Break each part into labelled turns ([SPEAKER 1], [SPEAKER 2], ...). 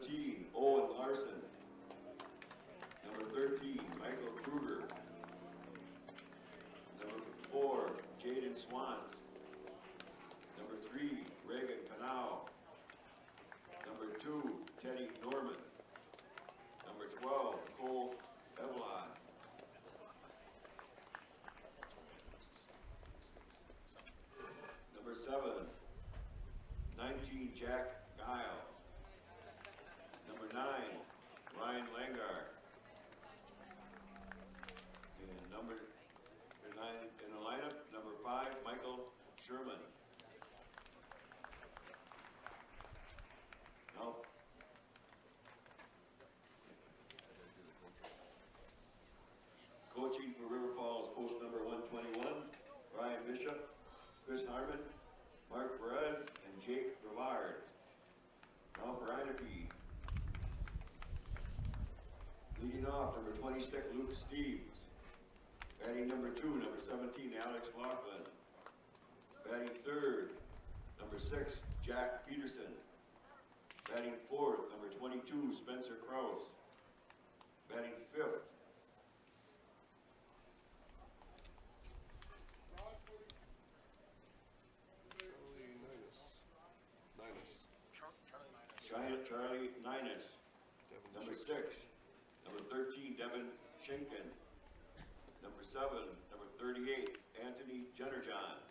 [SPEAKER 1] 17, Owen Larson. Number 13, Michael Kruger. Number 4, Jaden Swans. Number 3, Reagan Canal. Number 2, Teddy Norman. Number 12, Cole Evelon. Number 7, 19, Jack Guile. Number 9, Ryan Langar. And number 9 in the lineup, number 5, Michael Sherman. Now, coaching for River Falls, post number 121, Ryan Bishop, Chris Harmon, Mark Perez, and Jake Brevard. Now for Ahnapee. Leading off, number 26, Luke Steves. Batting number 2, number 17, Alex Laughlin. Batting third, number 6, Jack Peterson. Batting fourth, number 22, Spencer Krause. Batting fifth, Charlie Ninus. Number 6, number 13, Devin Schenken. Number 7, number 38, Anthony Jennerjohn.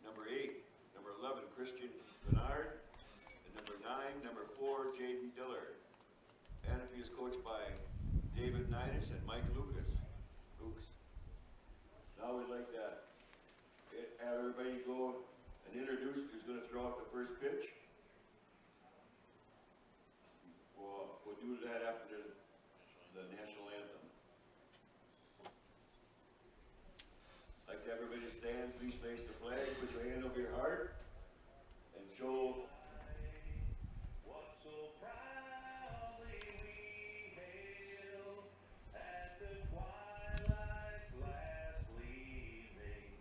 [SPEAKER 1] Number 8, number 11, Christian Bernard. And number 9, number 4, Jaden Dillard. Ahnapee is coached by David Ninus and Mike Lucas. Now we'd like to have everybody go and introduce who's going to throw out the first pitch. We'll do that after the national anthem. I'd like to have everybody stand, please face the flag, put your hand over your heart, and show what so proudly we hail at the twilight's last gleaming.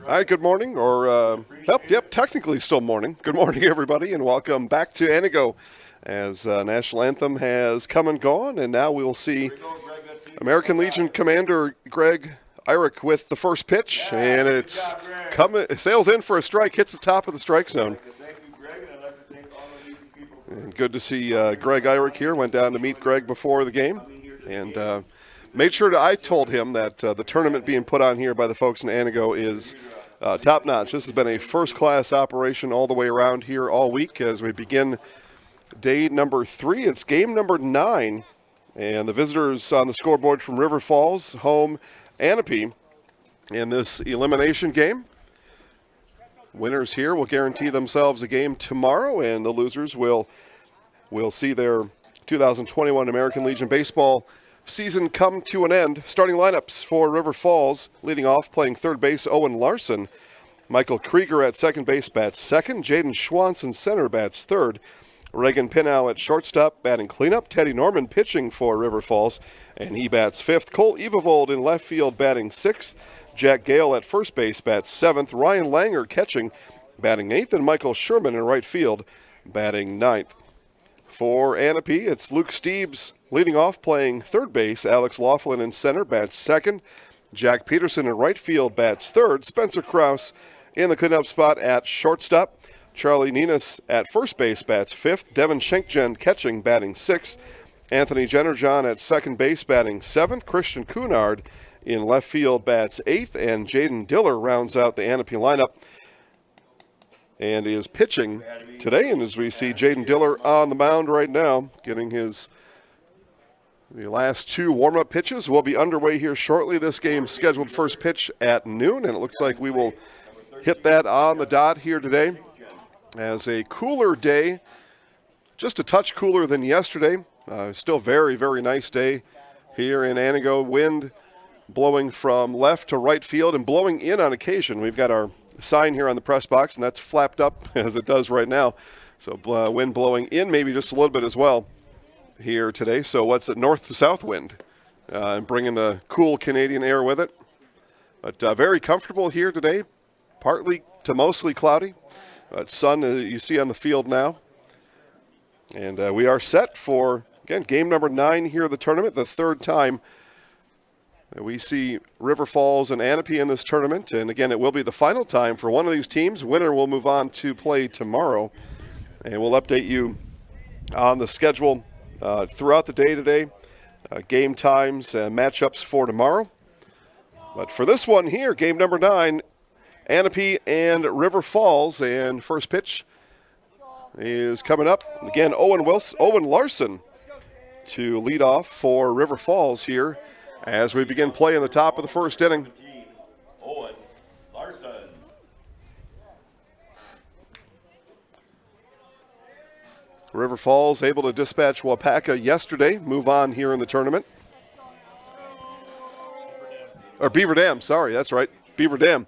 [SPEAKER 2] All right, good morning, technically still morning. Good morning, everybody, and welcome back to Anago as National Anthem has come and gone, and now we'll see American Legion Commander Greg Eyrich with the first pitch, and it's coming, sails in for a strike, hits the top of the strike zone. And good to see Greg Eyrich here. Went down to meet Greg before the game, and made sure I told him that the tournament being put on here by the folks in Anago is top-notch. This has been a first-class operation all the way around here all week as we begin day number 3. It's game number 9, and the visitors on the scoreboard from River Falls, home Ahnapee, in this elimination game. Winners here will guarantee themselves a game tomorrow, and the losers will see their 2021 American Legion Baseball season come to an end. Starting lineups for River Falls, leading off, playing third base, Owen Larson. Michael Krieger at second base bats second. Jaden Schwanson, center, bats third. Reagan Pinow at shortstop, batting cleanup. Teddy Norman pitching for River Falls, and he bats 5th. Cole Evavold in left field, batting 6th. Jack Gale at first base, bats 7th. Ryan Langer catching, batting 8th. And Michael Sherman in right field, batting 9th. For Ahnapee, it's Luke Steeves leading off, playing third base. Alex Laughlin in center, bats 2nd. Jack Peterson in right field, bats 3rd. Spencer Krause in the cleanup spot at shortstop. Charlie Ninas at first base, bats 5th. Devin Schenkgen catching, batting 6th. Anthony Jennerjohn at second base, batting 7th. Christian Cunard in left field, bats 8th. And Jaden Diller rounds out the Ahnapee lineup and is pitching today. And as we see Jaden Diller on the mound right now, getting the last 2 warm-up pitches will be underway here shortly. This game scheduled first pitch at noon, and it looks like we will hit that on the dot here today. As a cooler day, just a touch cooler than yesterday. Still very, very nice day here in Anago. Wind blowing from left to right field and blowing in on occasion. We've got our sign here on the press box, and that's flapped up as it does right now. So wind blowing in maybe just a little bit as well here today. So what's it, north to south wind, and bringing the cool Canadian air with it. But very comfortable here today, partly to mostly cloudy. Sun you see on the field now. And we are set for, again, game number 9 here of the tournament, the 3rd time we see River Falls and Ahnapee in this tournament. And again, it will be the final time for one of these teams. Winner will move on to play tomorrow. And we'll update you on the schedule throughout the day today, game times and matchups for tomorrow. But for this one here, game number 9, Ahnapee and River Falls, and first pitch is coming up. Again, Owen Larson to lead off for River Falls here as we begin play in the top of the first inning.
[SPEAKER 1] Owen Larson.
[SPEAKER 2] River Falls able to dispatch Wapaka yesterday, move on here in the tournament. Or Beaver Dam, sorry, that's right, Beaver Dam.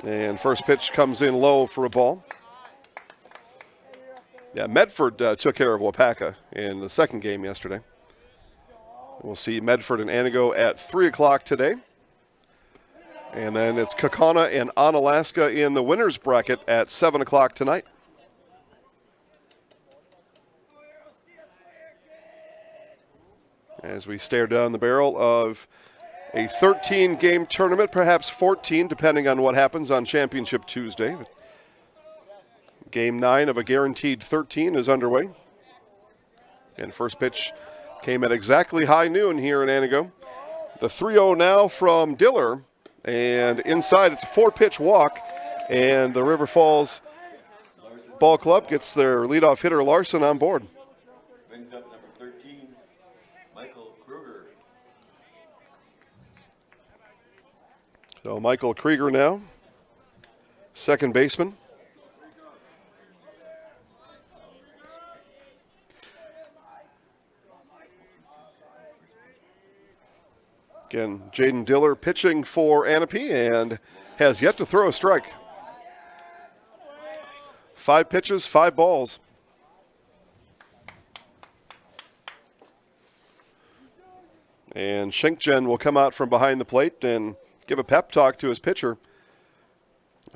[SPEAKER 2] And first pitch comes in low for a ball. Yeah, Medford took care of Wapaka in the second game yesterday. We'll see Medford and Anago at 3 o'clock today. And then it's Kaukauna and Onalaska in the winner's bracket at 7 o'clock tonight. As we stare down the barrel of a 13-game tournament, perhaps 14, depending on what happens on Championship Tuesday. Game 9 of a guaranteed 13 is underway. And first pitch came at exactly high noon here in Anago. The 3-0 now from Diller. And inside, it's a 4-pitch walk. And the River Falls Ball Club gets their leadoff hitter, Larson, on board.
[SPEAKER 1] Brings up number 13, Michael Kruger.
[SPEAKER 2] So Michael Krieger now, second baseman. Again, Jaden Diller pitching for Ahnapee and has yet to throw a strike. 5 pitches, 5 balls. And Schenkgen will come out from behind the plate and give a pep talk to his pitcher.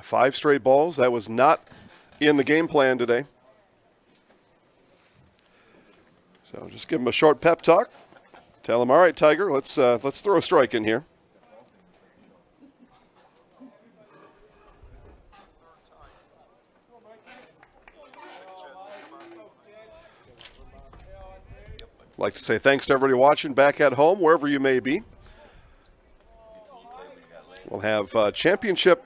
[SPEAKER 2] 5 straight balls. That was not in the game plan today. So just give him a short pep talk. Tell him, all right, Tiger, let's throw a strike in here. I'd like to say thanks to everybody watching back at home, wherever you may be. We'll have championship,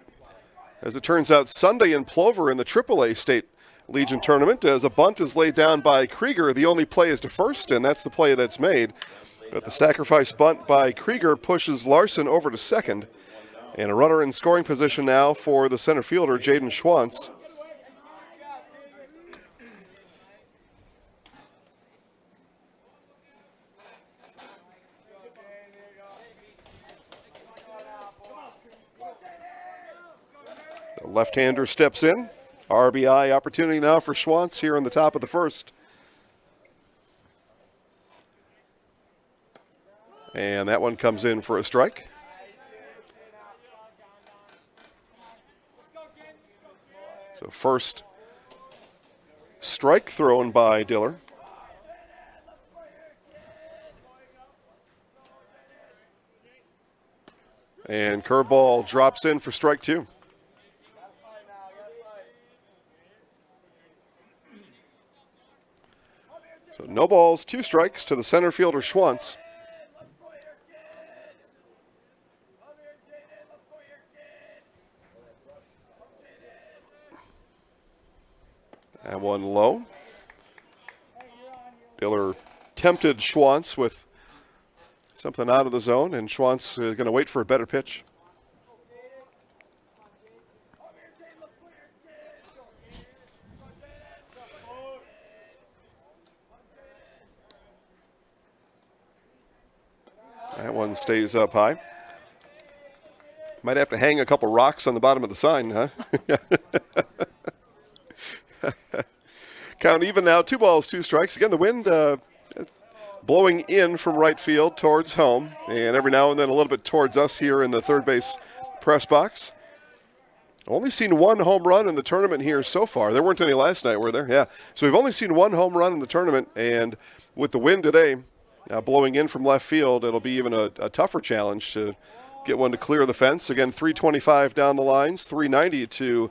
[SPEAKER 2] as it turns out, Sunday in Plover in the AAA State Legion Tournament, as a bunt is laid down by Krieger. The only play is to first, and that's the play that's made. But the sacrifice bunt by Krieger pushes Larson over to second. And a runner in scoring position now for the center fielder, Jaden Schwantz. The left-hander steps in. RBI opportunity now for Schwantz here in the top of the first. And that one comes in for a strike. So first strike thrown by Diller. And curveball drops in for strike two. So no balls, 2 strikes to the center fielder Schwantz. That one low. Diller tempted Schwantz with something out of the zone, and Schwantz is going to wait for a better pitch. That one stays up high. Might have to hang a couple rocks on the bottom of the sign, huh? Count even now, 2 balls, 2 strikes. Again, the wind blowing in from right field towards home, and every now and then a little bit towards us here in the third base press box. Only seen 1 home run in the tournament here so far. There weren't any last night, were there? Yeah. So we've only seen 1 home run in the tournament, and with the wind today blowing in from left field, it'll be even a tougher challenge to get one to clear the fence. Again, 325 down the lines, 390 to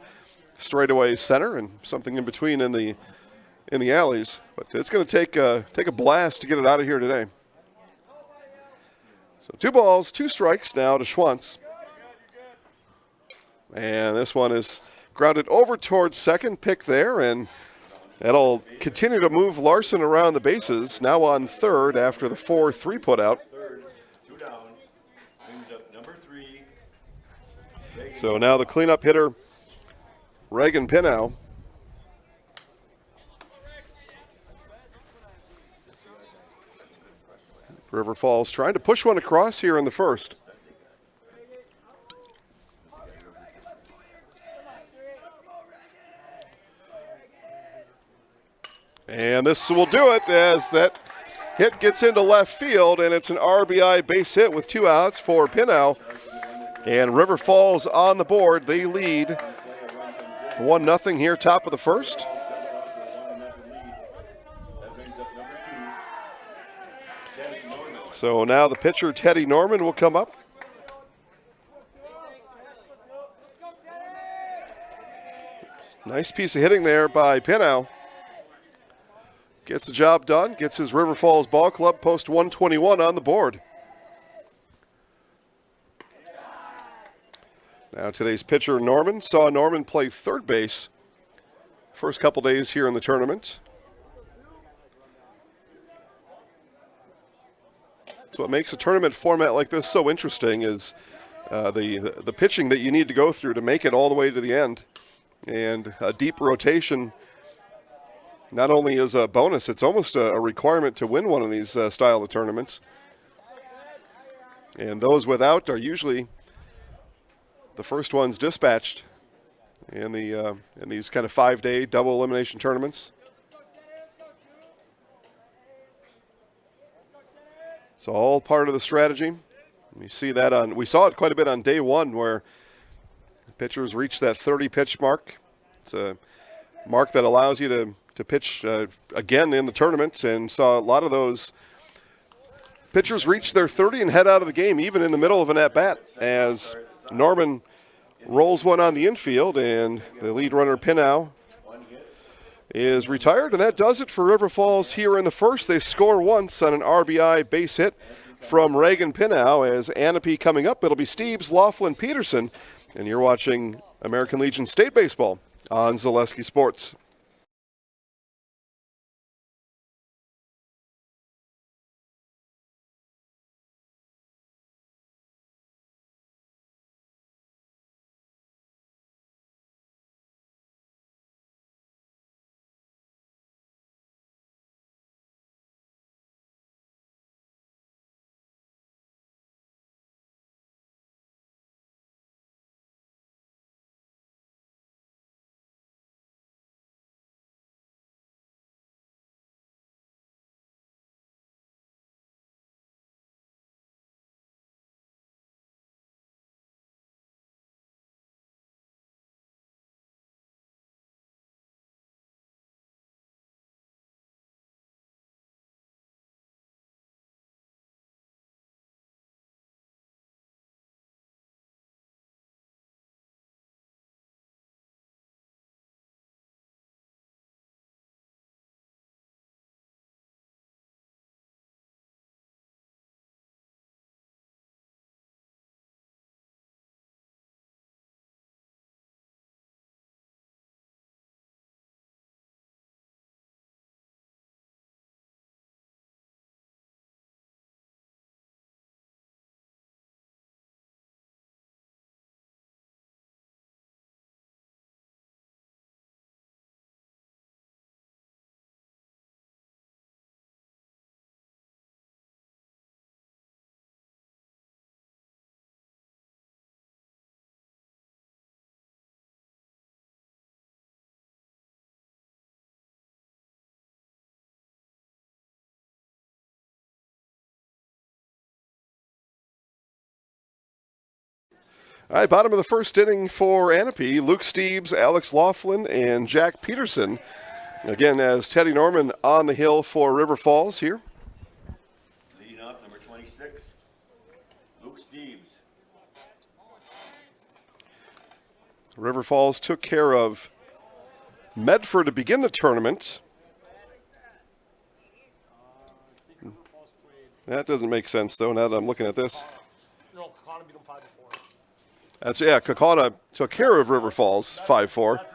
[SPEAKER 2] straightaway center, and something in between in the alleys. But it's going to take a blast to get it out of here today. So 2 balls, 2 strikes now to Schwantz. And this one is grounded over towards second, pick there, and that'll continue to move Larson around the bases, now on third after the 4-3 put out.
[SPEAKER 1] Third, 2 down, brings up number 3.
[SPEAKER 2] So now the cleanup hitter, Reagan Pinnow. River Falls trying to push one across here in the first. And this will do it as that hit gets into left field, and it's an RBI base hit with 2 outs for Pinnow. And River Falls on the board. They lead 1-0 here, top of the first. So now the pitcher, Teddy Norman, will come up. Nice piece of hitting there by Pinnow. Gets the job done, gets his River Falls Ball Club post 121 on the board. Now today's pitcher, Norman, saw Norman play third base first couple days here in the tournament. So what makes a tournament format like this so interesting is the pitching that you need to go through to make it all the way to the end. And a deep rotation not only is a bonus, it's almost a requirement to win one of these style of tournaments. And those without are usually the first ones dispatched in these kind of 5-day double elimination tournaments. So all part of the strategy. We saw it quite a bit on day 1 where pitchers reach that 30 pitch mark. It's a mark that allows you to pitch again in the tournament, and saw a lot of those pitchers reach their 30 and head out of the game even in the middle of an at-bat as Norman rolls one on the infield, and the lead runner Pinnow is retired, and that does it for River Falls here in the first. They score once on an RBI base hit from Reagan Pinnow. As Ahnapee coming up, it'll be Steves, Laughlin, Peterson, and you're watching American Legion State Baseball on Zaleski Sports. All right, bottom of the first inning for Ahnapee, Luke Steeves, Alex Laughlin, and Jack Peterson. Again, as Teddy Norman on the hill for River Falls here.
[SPEAKER 1] Leading up, number 26, Luke Steeves.
[SPEAKER 2] River Falls took care of Medford to begin the tournament. That doesn't make sense, though, now that I'm looking at this.
[SPEAKER 3] No, Kakana beat them 5-4.
[SPEAKER 2] That's, yeah, Kakana took care of River Falls 5-4.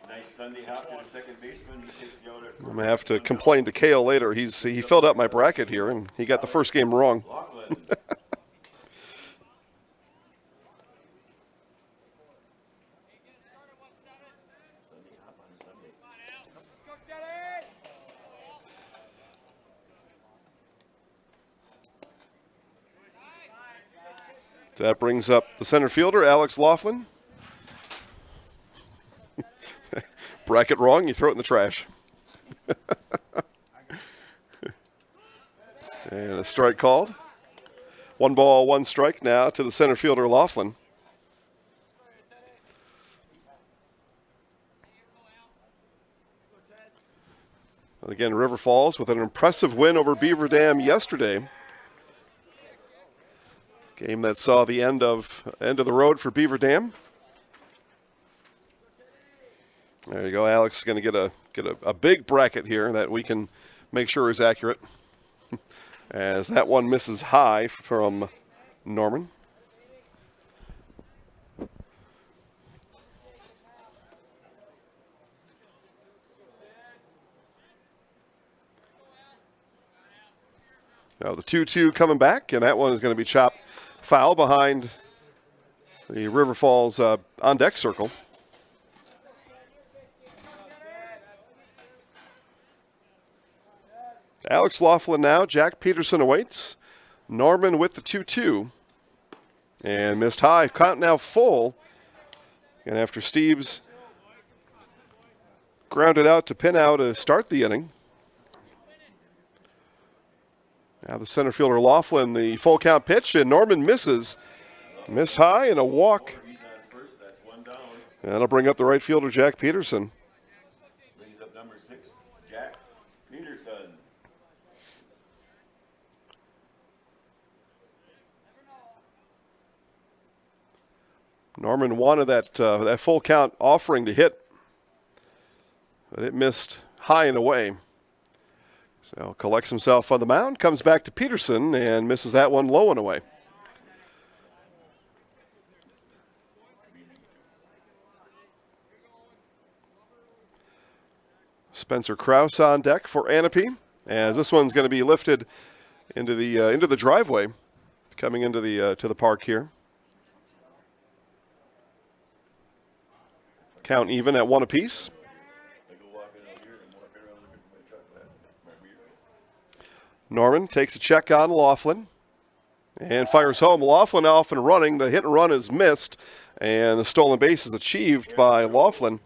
[SPEAKER 1] Nice Sunday hop to the second baseman. He takes the out at
[SPEAKER 2] I'm going to have to complain to Kale later. He filled out my bracket here, and he got the first game wrong.
[SPEAKER 1] Laughlin. Sunday hop on a Sunday.
[SPEAKER 2] That brings up the center fielder, Alex Laughlin. Bracket wrong, you throw it in the trash. And a strike called. 1 ball, 1 strike now to the center fielder, Laughlin. And again, River Falls with an impressive win over Beaver Dam yesterday. Game that saw the end of the road for Beaver Dam. There you go. Alex is going to get a big bracket here that we can make sure is accurate. As that one misses high from Norman. Now the 2-2 coming back, and that one is going to be chopped foul behind the River Falls on deck circle. Alex Laughlin now. Jack Peterson awaits. Norman with the 2-2. And missed high. Count now full. And after Steeves grounded out to pin out to start the inning. Now the center fielder Laughlin, the full count pitch, and Norman misses. Missed high and a walk.
[SPEAKER 1] He's on first. That's 1 down.
[SPEAKER 2] And that'll bring up the right fielder, Jack Peterson.
[SPEAKER 1] Brings up number 6, Jack Peterson.
[SPEAKER 2] Norman wanted that full count offering to hit, but it missed high and away. So collects himself on the mound, comes back to Peterson, and misses that one low and away. Spencer Krause on deck for Ahnapee, as this one's going to be lifted into the driveway, coming into the to the park here. Count even at 1 apiece. Norman takes a check on Laughlin and fires home. Laughlin off and running. The hit and run is missed, and the stolen base is achieved by Laughlin.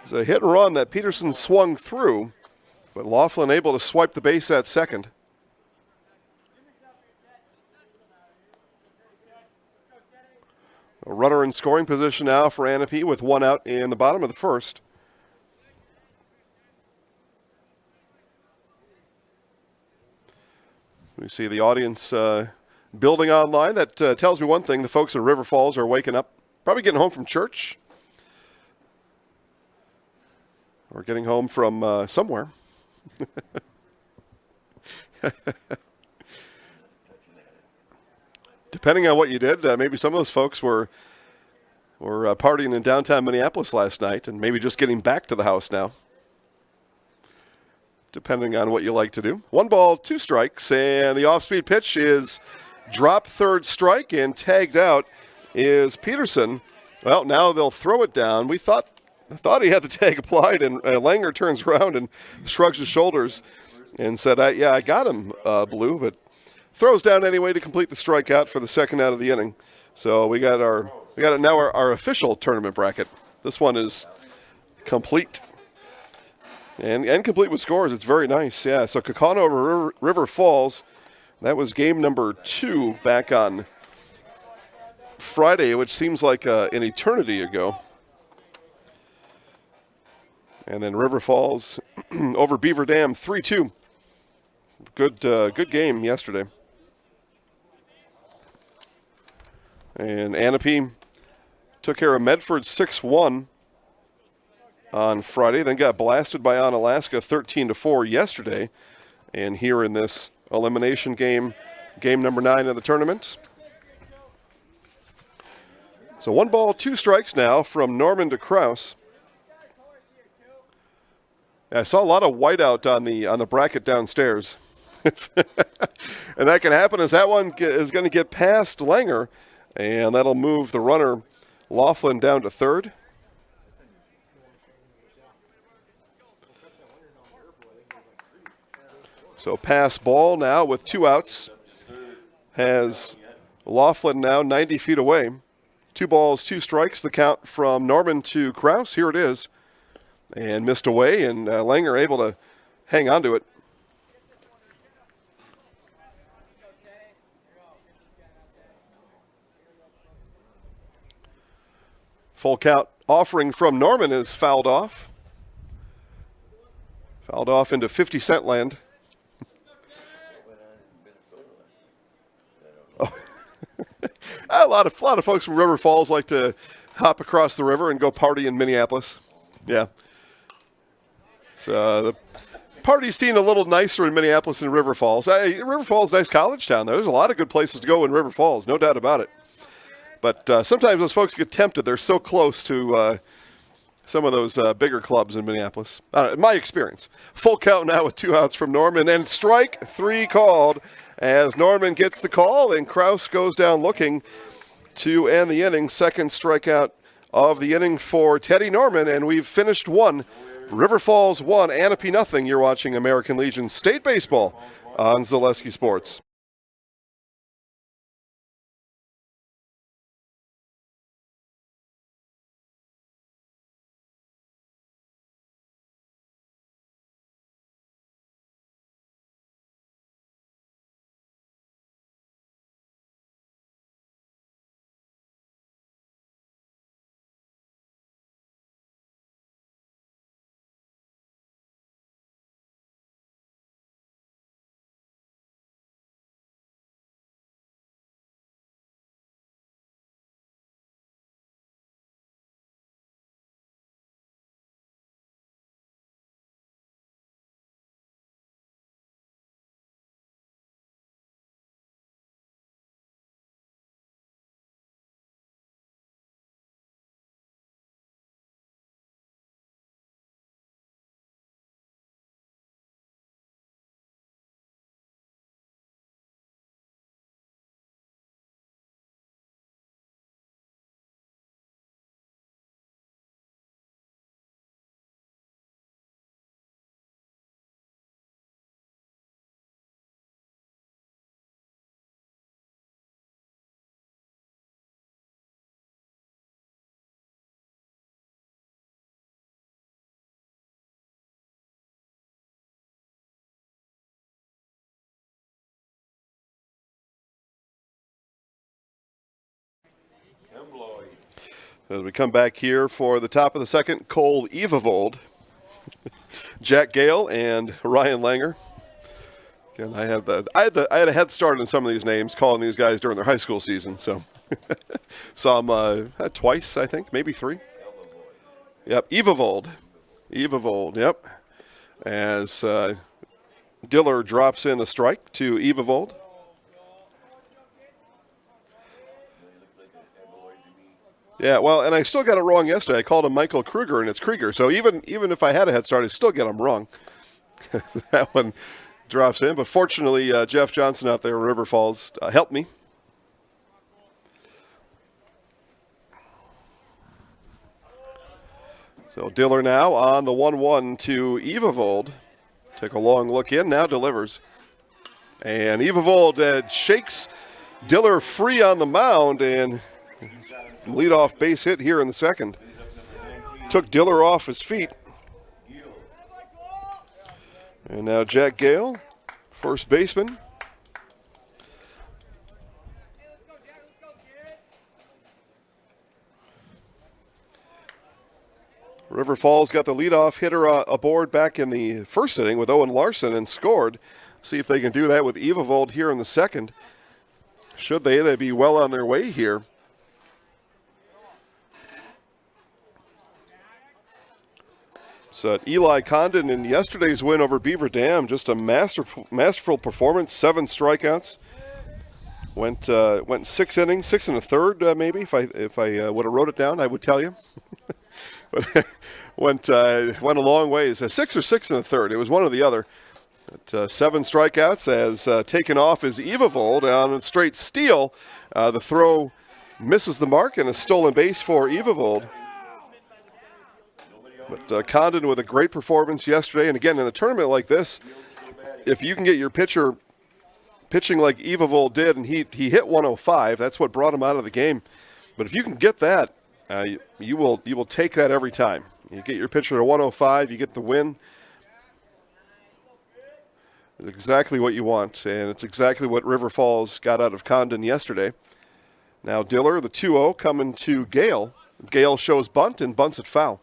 [SPEAKER 2] It's a hit and run that Peterson swung through, but Laughlin able to swipe the base at second. A runner in scoring position now for Ahnapee with 1 out in the bottom of the first. We see the audience building online. That tells me one thing. The folks at River Falls are waking up, probably getting home from church or getting home from somewhere. Depending on what you did, maybe some of those folks were partying in downtown Minneapolis last night and maybe just getting back to the house now. Depending on what you like to do. 1 ball, 2 strikes, and the off-speed pitch is dropped, third strike, and tagged out is Peterson. Well, now they'll throw it down. I thought he had the tag applied, and Langer turns around and shrugs his shoulders and said, yeah, I got him, Blue, but throws down anyway to complete the strikeout for the second out of the inning. So we got now our official tournament bracket. This one is complete. And complete with scores. It's very nice. Yeah, so Kakana over River Falls. That was game number 2 back on Friday, which seems like an eternity ago. And then River Falls over Beaver Dam 3-2. Good game yesterday. And Ahnapee took care of Medford 6-1 on Friday, then got blasted by Onalaska 13-4 yesterday. And here in this elimination game, game number 9 of the tournament. So 1 ball, 2 strikes now from Norman to Kraus. I saw a lot of whiteout on the bracket downstairs. And that can happen as that one is going to get past Langer, and that'll move the runner Laughlin down to third. So pass ball now with 2 outs. Has Laughlin now 90 feet away. 2 balls, 2 strikes, the count from Norman to Kraus. Here it is. And missed away, and Langer able to hang on to it. Full count offering from Norman is fouled off. Fouled off into 50-cent land. Oh. a lot of folks from River Falls like to hop across the river and go party in Minneapolis. Yeah. So the party scene a little nicer in Minneapolis than River Falls. River Falls is a nice college town, though. There's a lot of good places to go in River Falls, no doubt about it. But sometimes those folks get tempted. They're so close to some of those bigger clubs in Minneapolis. In my experience. Full count now with 2 outs from Norman. And strike 3 called as Norman gets the call, and Kraus goes down looking to end the inning. Second strikeout of the inning for Teddy Norman, and we've finished 1. River Falls 1, Ahnapee nothing. You're watching American Legion State Baseball on Zaleski Sports. As we come back here for the top of the second, Cole Evavold, Jack Gale, and Ryan Langer. Again, I had a head start on some of these names, calling these guys during their high school season. So saw them twice, I think, maybe 3. Yep, Evavold, yep. As Diller drops in a strike to Evavold. Yeah, well, and I still got it wrong yesterday. I called him Michael Kruger, and it's Krieger. So even if I had a head start, I still get him wrong. That one drops in. But fortunately, Jeff Johnson out there in River Falls helped me. So Diller now on the 1-1 to Evavold. Take a long look in, now delivers. And Evavold shakes Diller free on the mound, and leadoff base hit here in the second. Took Diller off his feet. And now Jack Gale, first baseman. River Falls got the leadoff hitter aboard back in the first inning with Owen Larson and scored. See if they can do that with Evavold here in the second. Should they'd be well on their way here. So Eli Condon in yesterday's win over Beaver Dam, just a masterful performance, 7 strikeouts. Went 6 innings, 6 1/3 maybe. If I would have wrote it down, I would tell you. But went a long ways. 6 or 6 1/3. It was one or the other. But, 7 strikeouts as taken off is Evavold on a straight steal. The throw misses the mark and a stolen base for Evavold. But Condon with a great performance yesterday. And again, in a tournament like this, if you can get your pitcher pitching like Evavold did, and he hit 105, that's what brought him out of the game. But if you can get that, you will take that every time. You get your pitcher to 105, you get the win. It's exactly what you want, and it's exactly what River Falls got out of Condon yesterday. Now Diller, the 2-0, coming to Gale. Gale shows bunt and bunts it foul.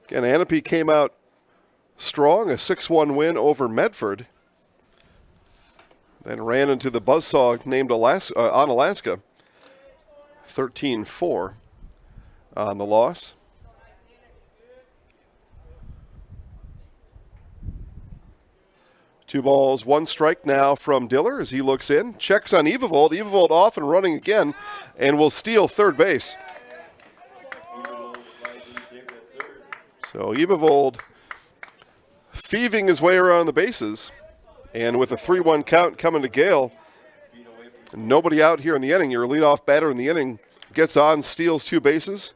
[SPEAKER 2] Again, Ahnapee came out strong, a 6-1 win over Medford. Then ran into the buzzsaw named Alaska. 13-4 on the loss. Two balls, 1 strike now from Diller as he looks in. Checks on Evavold. Evavold off and running again and will steal third base. So Evavold thieving his way around the bases. And with a 3-1 count coming to Gale, nobody out here in the inning. Your leadoff batter in the inning gets on, steals 2 bases.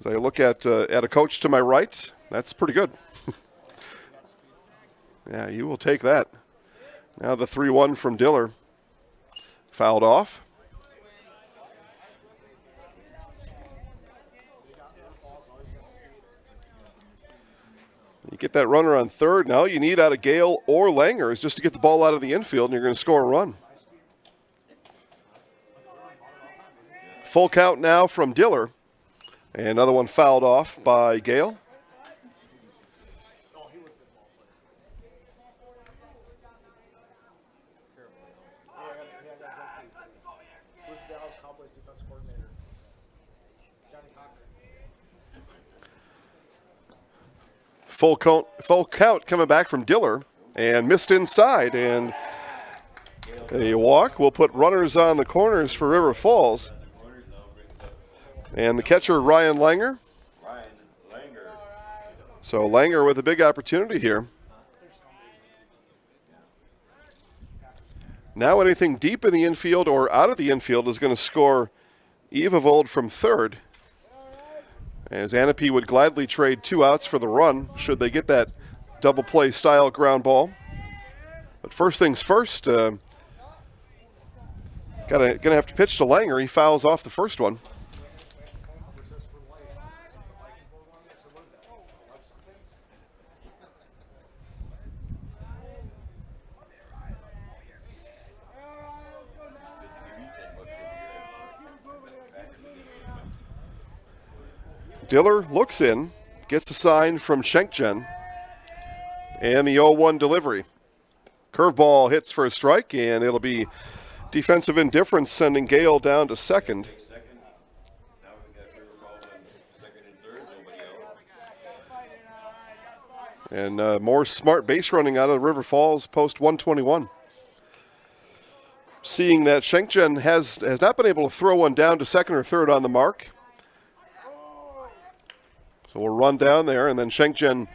[SPEAKER 2] As I look at a coach to my right, that's pretty good. Yeah, you will take that. Now the 3-1 from Diller. Fouled off. You get that runner on third. Now you need out of Gale or Langer is just to get the ball out of the infield, and you're going to score a run. Full count now from Diller. And another one fouled off by Gale. Full count coming back from Diller and missed inside, and a walk will put runners on the corners for River Falls. And the catcher, Ryan Langer. So Langer with a big opportunity here. Now anything deep in the infield or out of the infield is going to score Evavold from third. As Ahnapee would gladly trade 2 outs for the run should they get that double play style ground ball. But first things first, gonna have to pitch to Langer. He fouls off the first one. Diller looks in, gets a sign from Schenkjen, and the 0-1 delivery. Curveball hits for a strike, and it'll be defensive indifference sending Gale down to second. And more smart base running out of River Falls post 121. Seeing that Schenkjen has not been able to throw one down to second or third on the mark. So we'll run down there, and then Schenkjen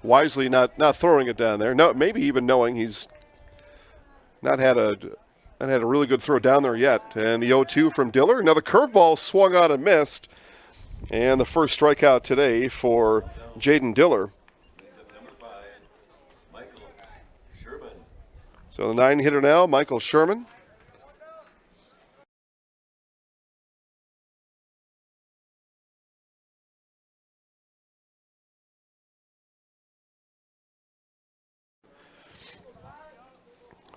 [SPEAKER 2] wisely not throwing it down there. No, maybe even knowing he's not had a really good throw down there yet. And the 0-2 from Diller. Another curveball swung on and missed. And the first strikeout today for Jaden Diller. So the 9-hitter now, Michael Sherman.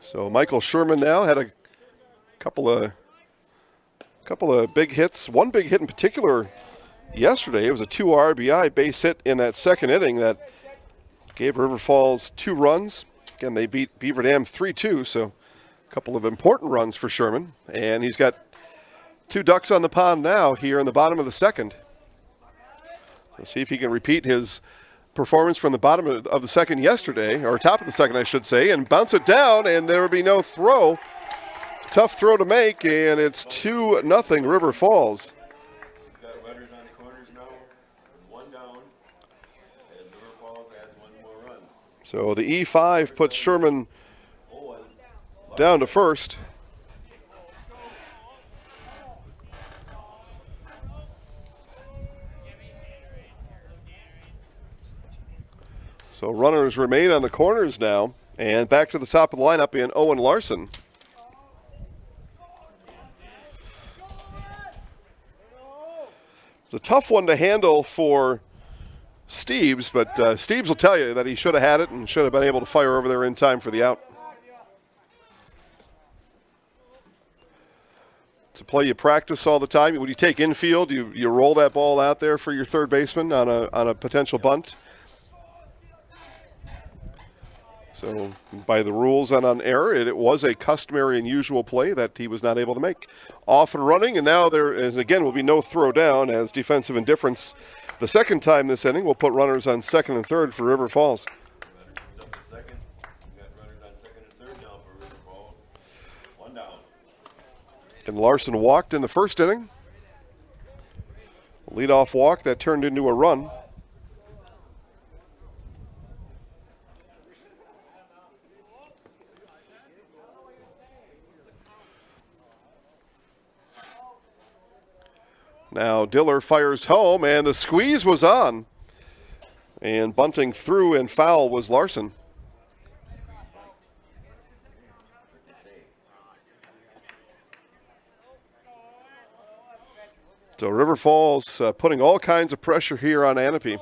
[SPEAKER 2] So Michael Sherman now had a couple of big hits. One big hit in particular yesterday. It was a 2 RBI base hit in that second inning that gave River Falls 2 runs. Again, they beat Beaver Dam 3-2, so a couple of important runs for Sherman. And he's got 2 ducks on the pond now here in the bottom of the second. Let's see if he can repeat his performance from the bottom of the second yesterday, or top of the second, I should say, and bounce it down, and there will be no throw. Tough throw to make, and it's 2-0 River Falls.
[SPEAKER 1] We've got runners on the corners now, 1 down, as River Falls adds 1 more run.
[SPEAKER 2] So the E5 puts Sherman down to first. So runners remain on the corners now, and back to the top of the lineup in Owen Larson. It's a tough one to handle for Steves, but Steves will tell you that he should have had it and should have been able to fire over there in time for the out. It's a play you practice all the time. When you take infield, you roll that ball out there for your third baseman on a potential bunt. So by the rules and on error, it was a customary and usual play that he was not able to make. Off and running, and now there is, again, will be no throw down as defensive indifference. The second time this inning, we'll put runners on second and third for River Falls.
[SPEAKER 1] Runners up to second. We got runners on second and third now for River Falls. 1 down.
[SPEAKER 2] And Larson walked in the first inning. Leadoff walk that turned into a run. Now Diller fires home, and the squeeze was on. And bunting through and foul was Larson. So River Falls putting all kinds of pressure here on Ahnapee. It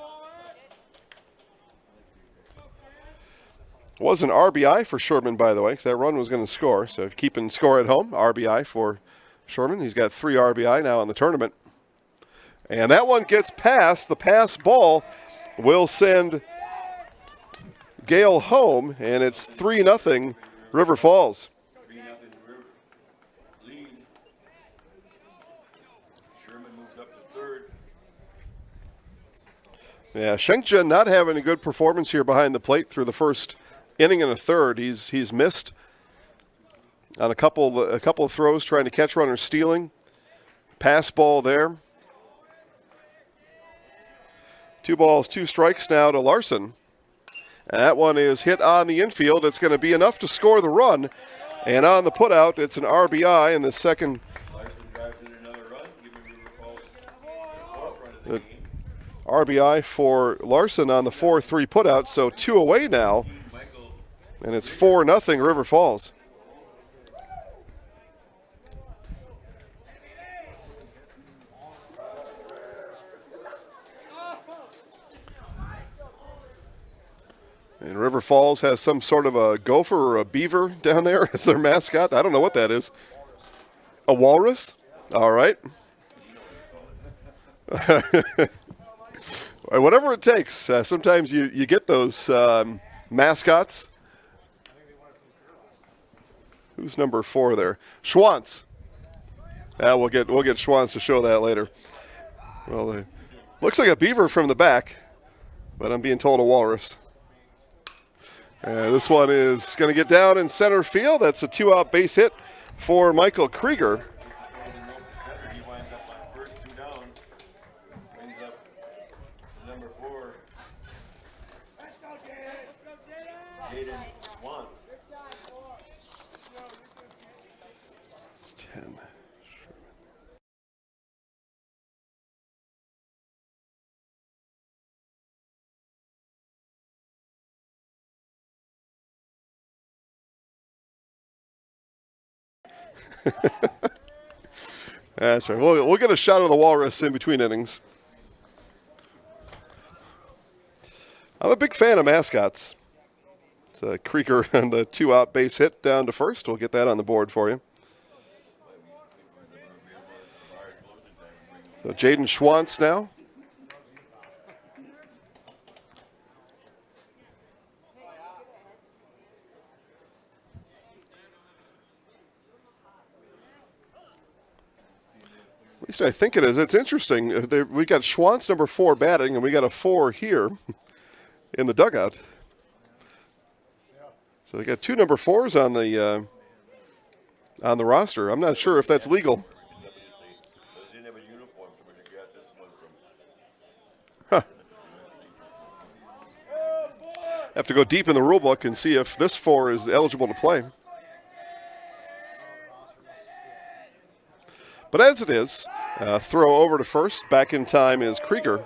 [SPEAKER 2] was an RBI for Sherman, by the way, because that run was going to score. So keeping score at home, RBI for Sherman. He's got 3 RBI now in the tournament. And that one gets past. The pass ball will send Gale home, and it's 3-0 River Falls.
[SPEAKER 1] 3-0 River lead. Sherman moves up to third.
[SPEAKER 2] Yeah, Schenkja not having a good performance here behind the plate through the first inning and a third. He's missed on a couple of throws trying to catch runners stealing. Pass ball there. 2 balls, 2 strikes now to Larson. And that one is hit on the infield. It's going to be enough to score the run. And on the putout, it's an RBI in the second.
[SPEAKER 1] Larson drives in another run, giving River Falls the 4th run of the game.
[SPEAKER 2] RBI for Larson on the 4-3 putout. So 2 away now. And it's 4-0 River Falls. And River Falls has some sort of a gopher or a beaver down there as their mascot. I don't know what that is. A walrus? All right. Whatever it takes. Sometimes you get those mascots. Who's number 4 there? Schwantz. We'll get Schwantz to show that later. Well, looks like a beaver from the back, but I'm being told a walrus. This one is going to get down in center field. That's a 2-out base hit for Michael Krieger.
[SPEAKER 1] He winds up on first, 2 down. Brings up number 4. Jaden Swans.
[SPEAKER 2] 10. That's right. We'll get a shot of the walrus in between innings. I'm a big fan of mascots. It's a Krieger on the 2-out base hit down to first. We'll get that on the board for you. So Jaden Schwantz now. At least I think it is. It's interesting. We got Schwantz number 4 batting, and we got a 4 here in the dugout. So they got 2 number 4s on the roster. I'm not sure if that's legal. Huh. Have to go deep in the rule book and see if this 4 is eligible to play. But as it is, throw over to first. Back in time is Krieger.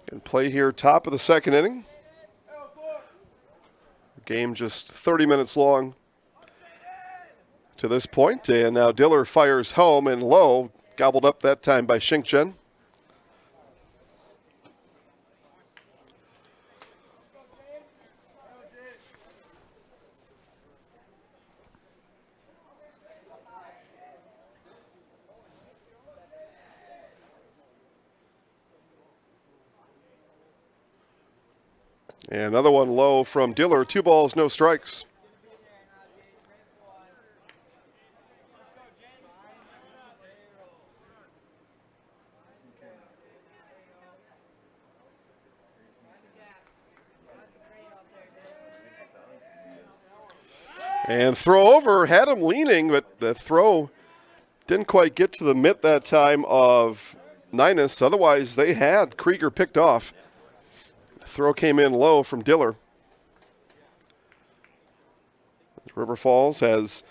[SPEAKER 2] Can play here top of the second inning. Game just 30 minutes long to this point. And now Diller fires home and low. Gobbled up that time by Shinkchen. And another one low from Diller. 2 balls, no strikes. And throw over, had him leaning, but the throw didn't quite get to the mitt that time of Ninus. Otherwise, they had Krieger picked off. Throw came in low from Diller. River Falls has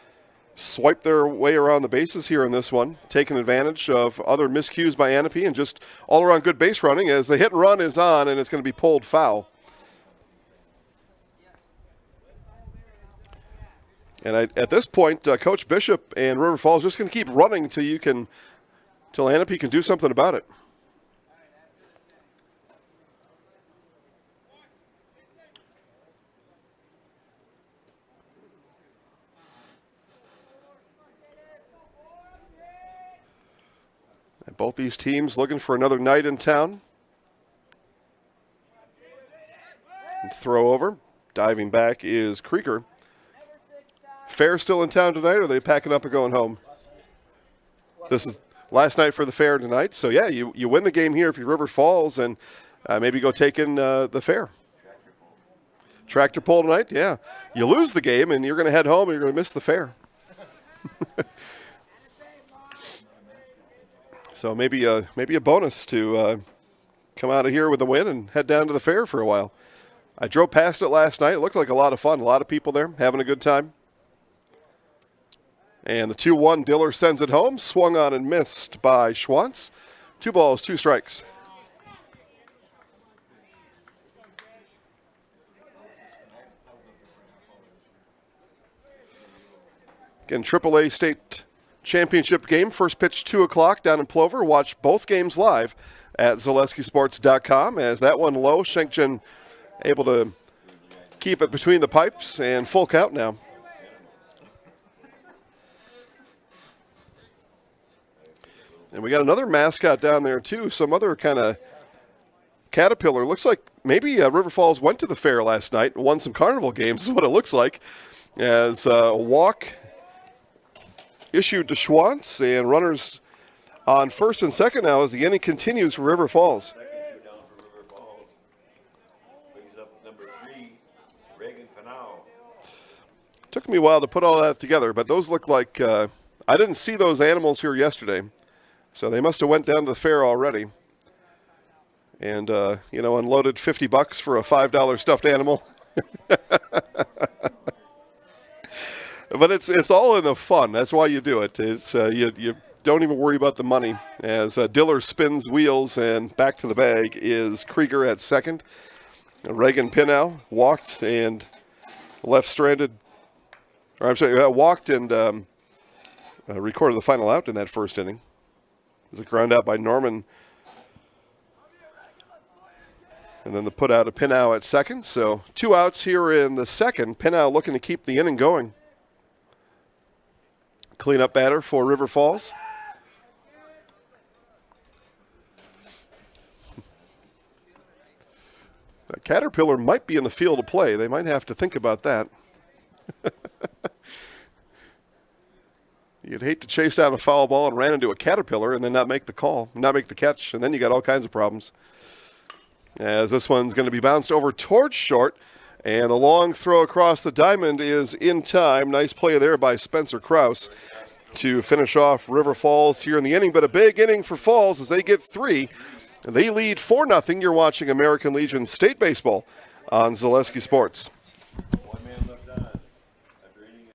[SPEAKER 2] swiped their way around the bases here in this one, taking advantage of other miscues by Ahnapee and just all-around good base running as the hit and run is on and it's going to be pulled foul. And at this point, Coach Bishop and River Falls just going to keep running till Ahnapee can do something about it. And both these teams looking for another night in town. And throw over. Diving back is Krieger. Fair still in town tonight, or are they packing up and going home? This is last night for the Fair tonight. So, yeah, you win the game here if you're River Falls and maybe go take in the Fair. Tractor pull tonight, yeah. You lose the game and you're going to head home and you're going to miss the Fair. So maybe a bonus to come out of here with a win and head down to the Fair for a while. I drove past it last night. It looked like a lot of fun. A lot of people there having a good time. And the 2-1, Diller sends it home. Swung on and missed by Schwantz. 2 balls, 2 strikes. Again, AAA state championship game. First pitch 2 o'clock down in Plover. Watch both games live at ZaleskiSports.com. As that one low, Schenkchen able to keep it between the pipes and full count now. And we got another mascot down there, too. Some other kind of caterpillar. Looks like maybe River Falls went to the Fair last night, won some carnival games is what it looks like. As a walk issued to Schwantz, and runners on first and second now as the inning continues for River Falls.
[SPEAKER 1] Second 2 down for River Falls. Brings up number 3, Reagan Panau.
[SPEAKER 2] Took me a while to put all that together, but those look like I didn't see those animals here yesterday. So they must have went down to the Fair already and, unloaded $50 for a $5 stuffed animal. But it's all in the fun. That's why you do it. It's you don't even worry about the money. As Diller spins wheels and back to the bag is Krieger at second. Reagan Pinnow walked and left stranded. Or I'm sorry, walked and recorded the final out in that first inning. There's a ground out by Norman. And then the put out of Pinow at second. So 2 outs here in the second. Pinow looking to keep the inning going. Cleanup batter for River Falls. That Caterpillar might be in the field of play. They might have to think about that. You'd hate to chase down a foul ball and ran into a Caterpillar and then not make the call, not make the catch, and then you got all kinds of problems. As this one's going to be bounced over towards short, and the long throw across the diamond is in time. Nice play there by Spencer Krause to finish off River Falls here in the inning, but a big inning for Falls as they get 3. They lead 4-0. You're watching American Legion State Baseball on Zaleski Sports.
[SPEAKER 1] One man left on after inning.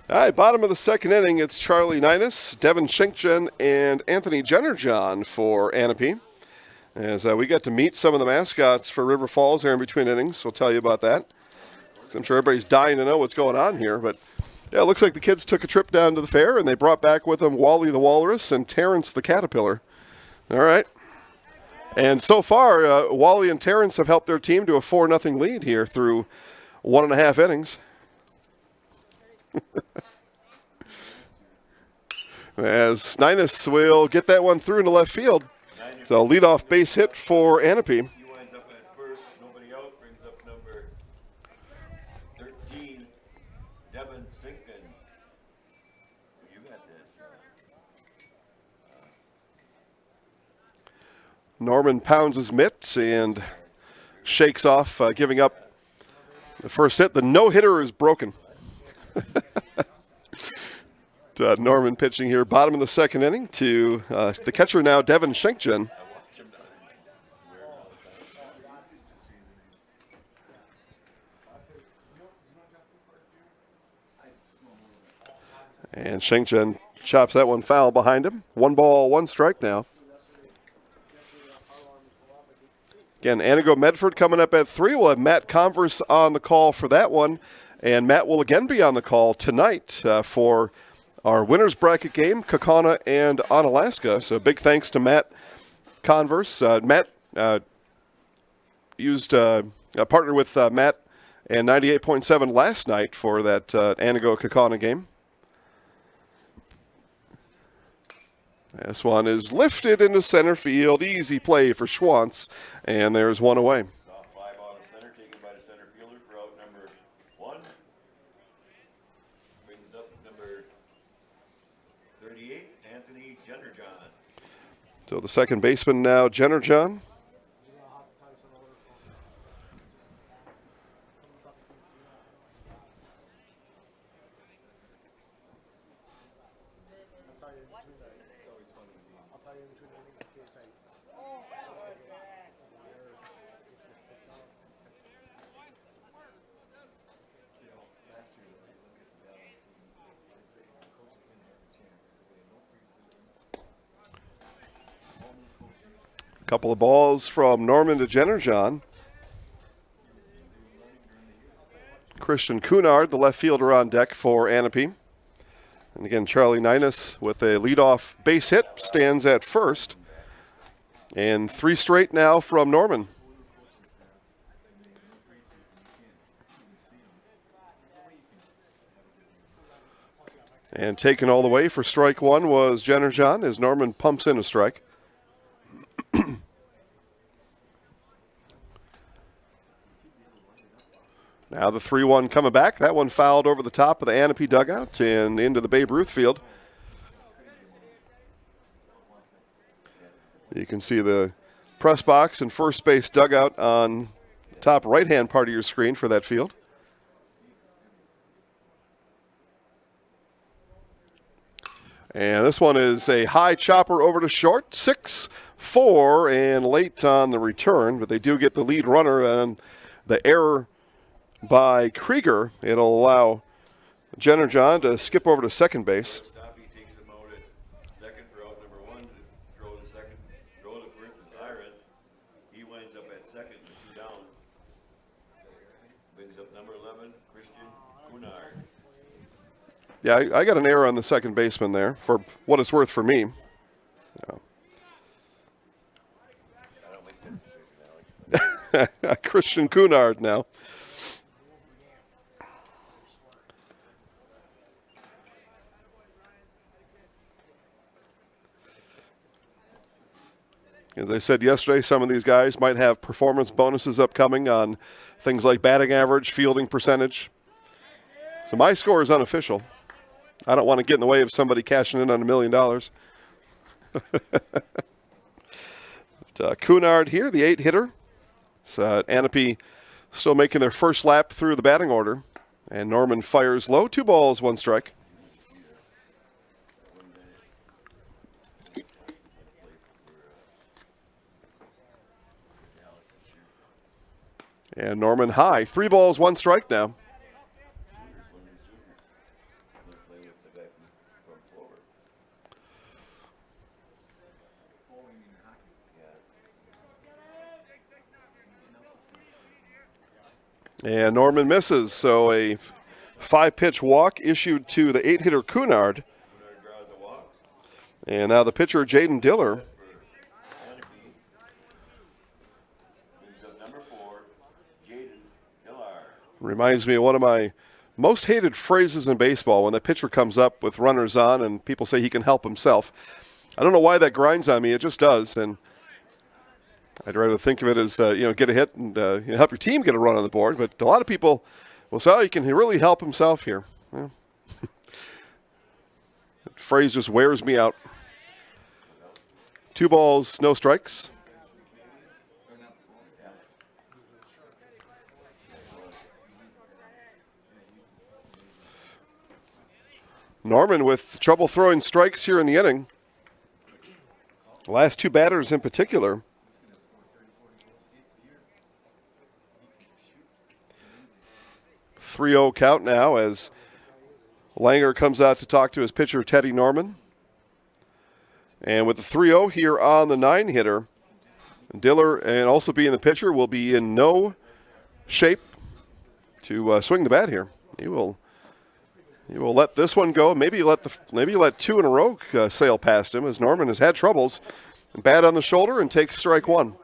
[SPEAKER 2] All right, bottom of the second inning, it's Charlie Ninus, Devin Shinkjen, and Anthony Jennerjohn for Ahnapee. As we get to meet some of the mascots for River Falls there in between innings. We'll tell you about that. I'm sure everybody's dying to know what's going on here. But, yeah, it looks like the kids took a trip down to the fair, and they brought back with them Wally the Walrus and Terrence the Caterpillar. All right. And so far, Wally and Terrence have helped their team to a 4-0 lead here through 1.5 innings. As Ninus will get that one through into left field. So leadoff base hit for Ahnapee.
[SPEAKER 1] He winds up at first, nobody out, brings up number 13, Devin Sinkin. You got this.
[SPEAKER 2] Norman pounds his mitts and shakes off, giving up the first hit. The no-hitter is broken. Norman pitching here, bottom of the second inning to the catcher now, Devin Shinkjen. And Shinkjen chops that one foul behind him. 1 ball, 1 strike now. Again, Anago Medford coming up at 3. We'll have Matt Converse on the call for that one. And Matt will again be on the call tonight for our winner's bracket game, Kaukauna and Onalaska. So big thanks to Matt Converse. Matt partnered with Matt and 98.7 last night for that Anago Kaukauna game. This one is lifted into center field. Easy play for Schwantz. And there's one away.
[SPEAKER 1] Soft fly ball to center, taken by the center fielder for out number 1. Brings up number 38, Anthony Jennerjohn.
[SPEAKER 2] So the second baseman now, Jennerjohn. Couple of balls from Norman to Jennerjohn. Christian Cunard, the left fielder, on deck for Ahnapee. And again, Charlie Ninus with a leadoff base hit stands at first. And 3 straight now from Norman. And taken all the way for strike 1 was Jennerjohn as Norman pumps in a strike. Now the 3-1 coming back. That one fouled over the top of the Ahnapee dugout and into the Babe Ruth field. You can see the press box and first base dugout on the top right-hand part of your screen for that field. And this one is a high chopper over to short, 6-4, and late on the return, but they do get the lead runner, and the error by Krieger, it'll allow Jennerjohn to skip over to second base.
[SPEAKER 1] Ahnapee takes him out at second for out number 1 to throw to second. Throw to first is Iron. He winds up at second with 2 down. Brings up number 11, Christian Cunard.
[SPEAKER 2] Yeah, I got an error on the second baseman there, for what it's worth for me. Yeah.
[SPEAKER 1] I don't make that decision, Alex.
[SPEAKER 2] Christian Cunard now. As I said yesterday, some of these guys might have performance bonuses upcoming on things like batting average, fielding percentage. So my score is unofficial. I don't want to get in the way of somebody cashing in on $1 million. Cunard here, the 8-hitter. So Ahnapee still making their first lap through the batting order. And Norman fires low. 2 balls, 1 strike. And Norman high. 3 balls, 1 strike now. And Norman misses, so a 5-pitch walk issued to the 8-hitter Cunard. And now the pitcher, Jaden Diller. Reminds me of one of my most hated phrases in baseball, when the pitcher comes up with runners on and people say he can help himself. I don't know why that grinds on me. It just does. And I'd rather think of it as, get a hit and help your team get a run on the board. But a lot of people will say, oh, he can really help himself here. Well, that phrase just wears me out. 2 balls, no strikes. Norman with trouble throwing strikes here in the inning. The last 2 batters in particular. .30 count now as Langer comes out to talk to his pitcher, Teddy Norman. And with the 3-0 here on the 9-hitter, Diller, and also being the pitcher, will be in no shape to swing the bat here. He will let this one go. Maybe let 2 in a row sail past him, as Norman has had troubles. Bat on the shoulder and takes strike 1.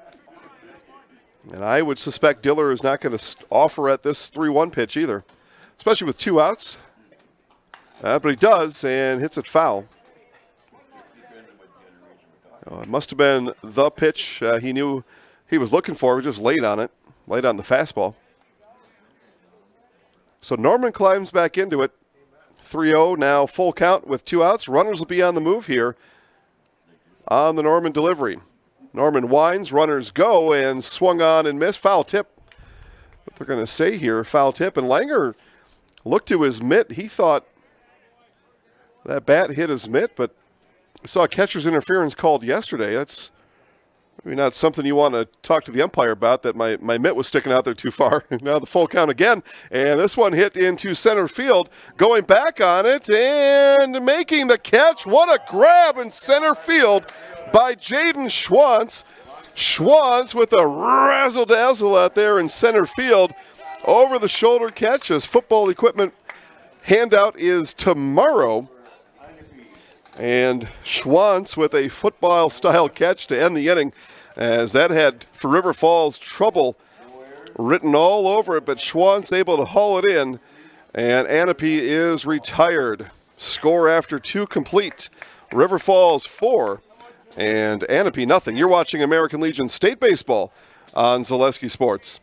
[SPEAKER 2] And I would suspect Diller is not going to offer at this 3-1 pitch either, especially with 2 outs. But he does, and hits it foul. It must have been the pitch he knew he was looking for. He just laid on it, laid on the fastball. So Norman climbs back into it. 3-0, now full count with 2 outs. Runners will be on the move here on the Norman delivery. Norman winds, runners go, and swung on and missed. Foul tip. What they're going to say here, foul tip. And Langer looked to his mitt. He thought that bat hit his mitt, but I saw catcher's interference called yesterday. That's maybe not something you want to talk to the umpire about, that my mitt was sticking out there too far. Now the full count again, and this one hit into center field. Going back on it and making the catch. What a grab in center field by Jaden Schwantz. Schwantz with a razzle-dazzle out there in center field. Over the shoulder catch as football equipment handout is tomorrow. And Schwantz with a football-style catch to end the inning, as that had, for River Falls, trouble written all over it, but Schwantz able to haul it in, and Ahnapee is retired. Score after 2 complete. River Falls 4 and Ahnapee nothing. You're watching American Legion State Baseball on Zaleski Sports.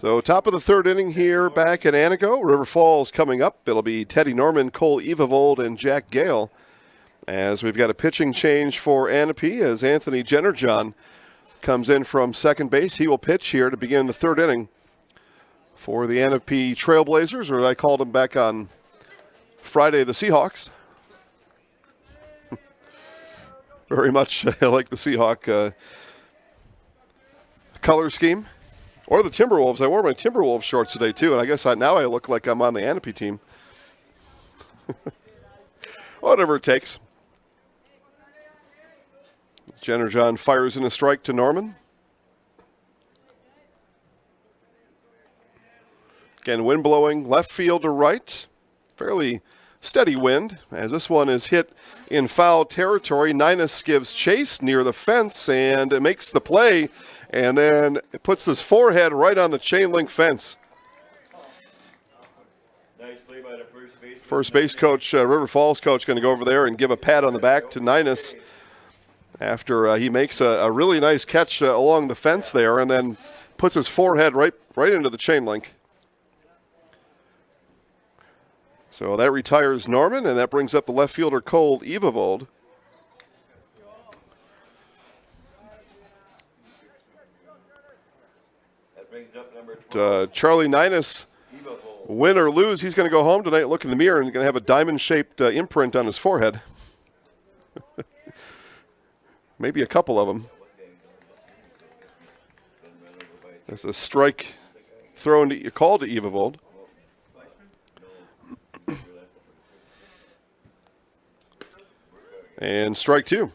[SPEAKER 2] So top of the 3rd inning here back at Anago. River Falls coming up. It'll be Teddy Norman, Cole Evavold, and Jack Gale. As we've got a pitching change for Ahnapee as Anthony Jennerjohn comes in from second base. He will pitch here to begin the 3rd inning for the Ahnapee Trailblazers, or I called them back on Friday the Seahawks. Very much like the Seahawk color scheme. Or the Timberwolves. I wore my Timberwolves shorts today, too, and I guess now I look like I'm on the Ahnapee team. Whatever it takes. Jennerjohn fires in a strike to Norman. Again, wind blowing left field to right. Fairly steady wind, as this one is hit in foul territory. Ninus gives chase near the fence, and it makes the play. And then it puts his forehead right on the chain link fence.
[SPEAKER 1] Nice play by the
[SPEAKER 2] First base coach, River Falls coach, going to go over there and give a pat on the back to Ninus after he makes a really nice catch along the fence there, and then puts his forehead right into the chain link. So that retires Norman, and that brings up the left fielder Cole Evavold. Charlie Ninus, win or lose, he's going to go home tonight, look in the mirror, and he's going to have a diamond-shaped imprint on his forehead. Maybe a couple of them. There's a strike called to Evavold. And strike 2.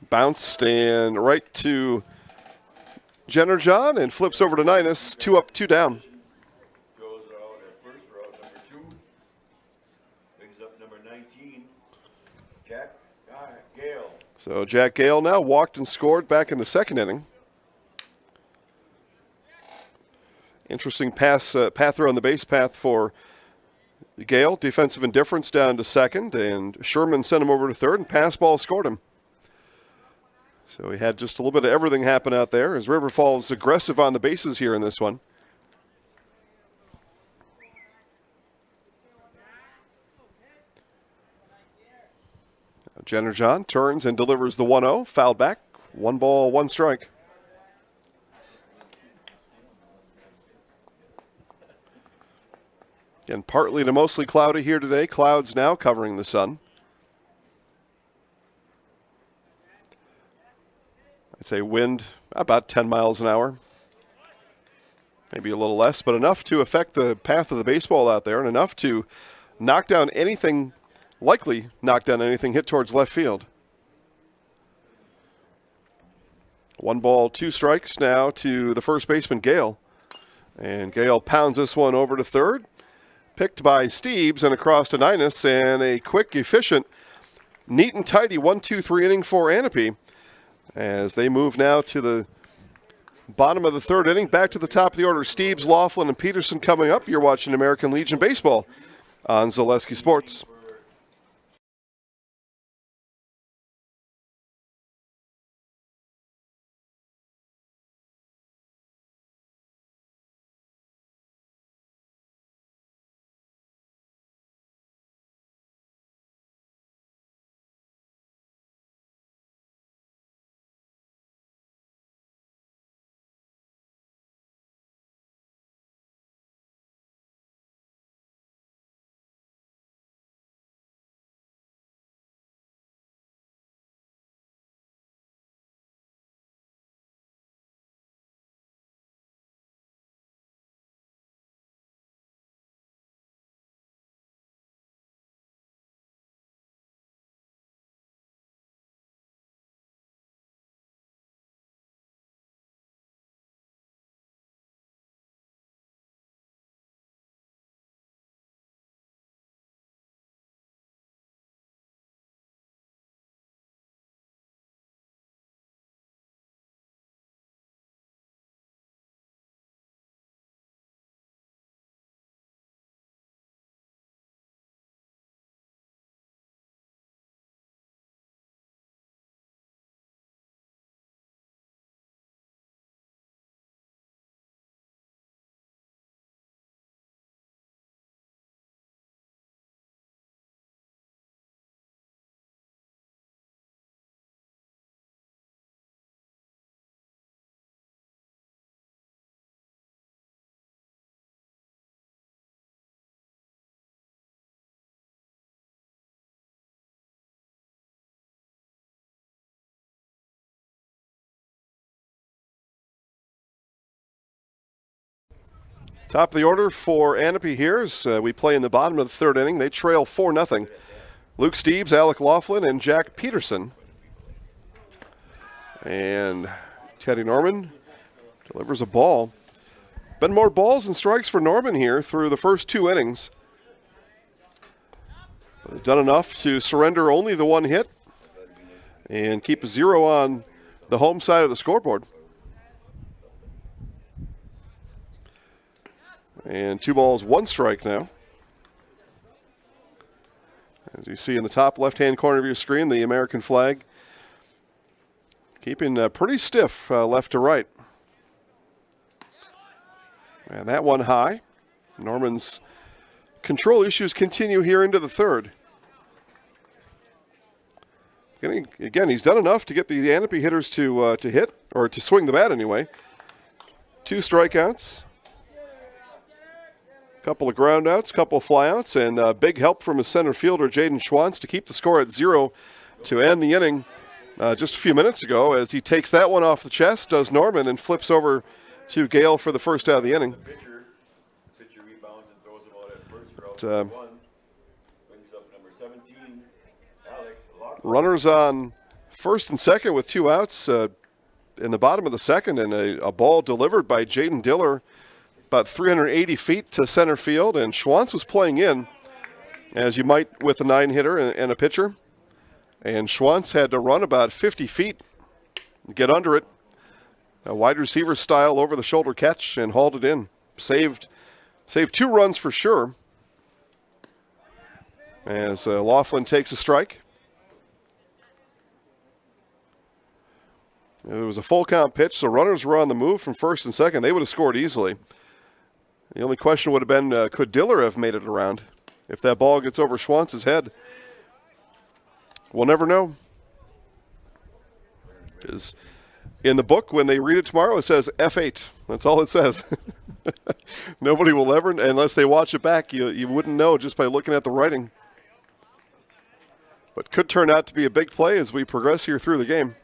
[SPEAKER 2] Bounced and right to Jennerjohn and flips over to Ninus. 2 up, 2 down.
[SPEAKER 1] Throws it out at first route, number 2. Brings up number 19,
[SPEAKER 2] So Jack Gale now walked and scored back in the second inning. Interesting path throw on the base path for Gale. Defensive indifference down to second, and Sherman sent him over to third, and pass ball scored him. So he had just a little bit of everything happen out there as River Falls aggressive on the bases here in this one. Jenner John turns and delivers the 1-0, fouled back, 1 ball, 1 strike. Again, partly to mostly cloudy here today. Clouds now covering the sun. I'd say wind about 10 miles an hour. Maybe a little less, but enough to affect the path of the baseball out there and enough to knock down anything, likely knock down anything hit towards left field. 1 ball, 2 strikes now to the first baseman, Gale. And Gale pounds this one over to third. Picked by Steeves and across to Ninus, and a quick, efficient, neat and tidy 1-2-3 inning for Ahnapee as they move now to the bottom of the third inning. Back to the top of the order, Steeves, Laughlin, and Peterson coming up. You're watching American Legion Baseball on Zaleski Sports. Top of the order for Ahnapee here as we play in the bottom of the third inning. They trail 4-0. Luke Steeves, Alec Laughlin, and Jack Peterson. And Teddy Norman delivers a ball. Been more balls and strikes for Norman here through the first 2 innings. But done enough to surrender only the 1 hit and keep a 0 on the home side of the scoreboard. And 2 balls, 1 strike now. As you see in the top left-hand corner of your screen, the American flag keeping pretty stiff left to right. And that one high. Norman's control issues continue here into the third. Again, he's done enough to get the Ahnapee hitters to hit, or to swing the bat anyway. 2 strikeouts. Couple of groundouts, couple of flyouts, and big help from his center fielder, Jaden Schwantz, to keep the score at 0 to end the inning just a few minutes ago as he takes that one off the chest, does Norman, and flips over to Gale for the first out of the inning.
[SPEAKER 1] Pitcher rebounds and throws him out at first for out one. Brings up number 17, Alex Laughlin.
[SPEAKER 2] Runners on first and second with 2 outs in the bottom of the second, and a ball delivered by Jaden Diller about 380 feet to center field, and Schwantz was playing in, as you might with a 9-hitter and a pitcher. And Schwantz had to run about 50 feet, get under it. A wide receiver style over the shoulder catch and hauled it in. Saved 2 runs for sure. As Laughlin takes a strike. It was a full count pitch, so runners were on the move from first and second. They would have scored easily. The only question would have been, could Diller have made it around? If that ball gets over Schwantz's head, we'll never know. Because in the book, when they read it tomorrow, it says F8. That's all it says. Nobody will ever, unless they watch it back, you wouldn't know just by looking at the writing. But could turn out to be a big play as we progress here through the game.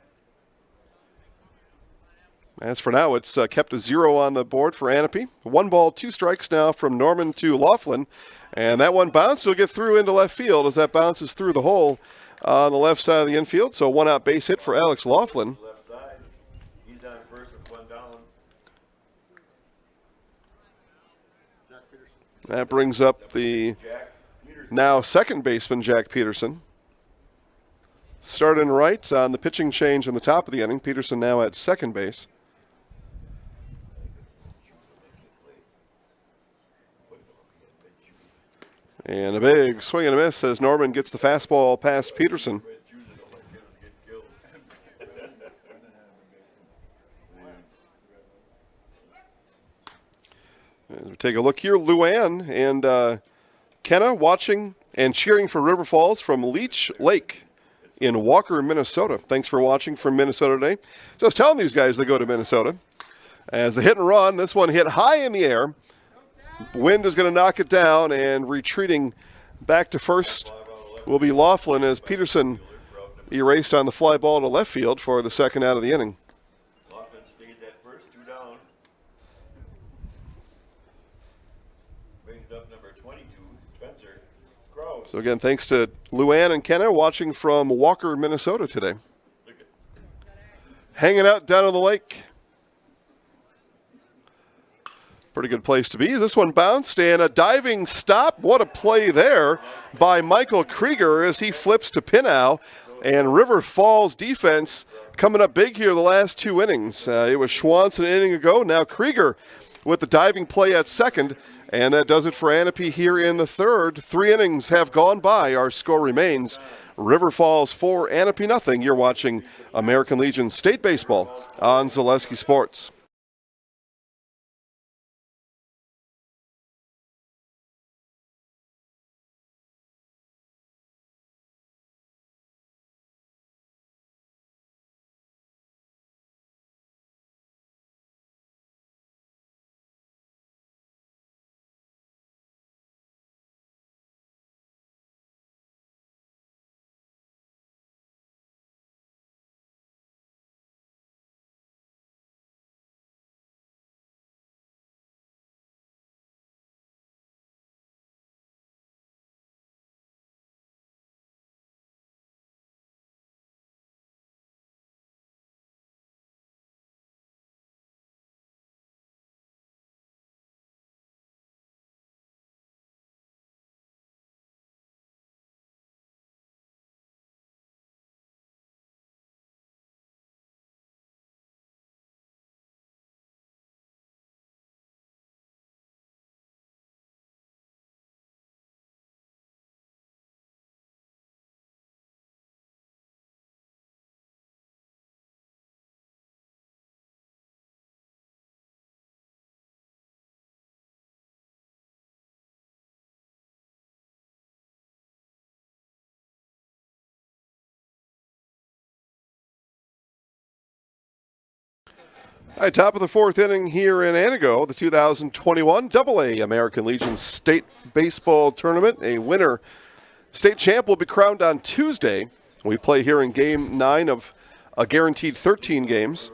[SPEAKER 2] As for now, it's kept a 0 on the board for Ahnapee. 1 ball, 2 strikes now from Norman to Laughlin. And that one bounced. It'll get through into left field as that bounces through the hole on the left side of the infield. So 1-out base hit for Alex Laughlin.
[SPEAKER 1] Left side. He's on first with 1 down.
[SPEAKER 2] That brings up the now second baseman, Jack Peterson. Starting right on the pitching change in the top of the inning. Peterson now at second base. And a big swing and a miss as Norman gets the fastball past Peterson. As we take a look here, Luann and Kenna watching and cheering for River Falls from Leech Lake in Walker, Minnesota. Thanks for watching from Minnesota today. So I was telling these guys they go to Minnesota. As the hit and run, this one hit high in the air. Wind is going to knock it down, and retreating back to first will be Laughlin as Peterson erased on the fly ball to left field for the second out of the inning.
[SPEAKER 1] Laughlin stays at first, 2 down. Brings up number 22, Spencer Krause.
[SPEAKER 2] So again, thanks to Luann and Kenna watching from Walker, Minnesota today. Hanging out down on the lake. Pretty good place to be. This one bounced and a diving stop. What a play there by Michael Krieger as he flips to Pinnow. And River Falls defense coming up big here the last 2 innings. It was Schwantz an inning ago. Now Krieger with the diving play at second. And that does it for Ahnapee here in the third. 3 innings have gone by. Our score remains River Falls 4, Ahnapee nothing. You're watching American Legion State Baseball on Zaleski Sports. All right, top of the 4th inning here in Anago, the 2021 AA American Legion State Baseball Tournament. A winner, state champ, will be crowned on Tuesday. We play here in Game 9 of a guaranteed 13 games.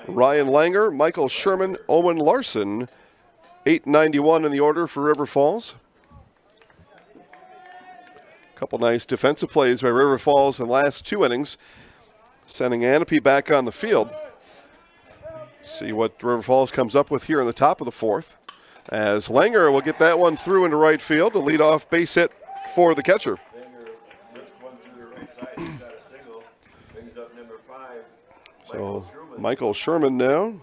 [SPEAKER 2] Ryan Langer, Michael Sherman, Owen Larson, 891 in the order for River Falls. A couple nice defensive plays by River Falls in the last 2 innings, sending Ahnapee back on the field. See what River Falls comes up with here in the top of the 4th. As Langer will get that one through into right field, a leadoff base hit for the catcher.
[SPEAKER 1] Langer lifts one to the right side.
[SPEAKER 2] So Michael Sherman now.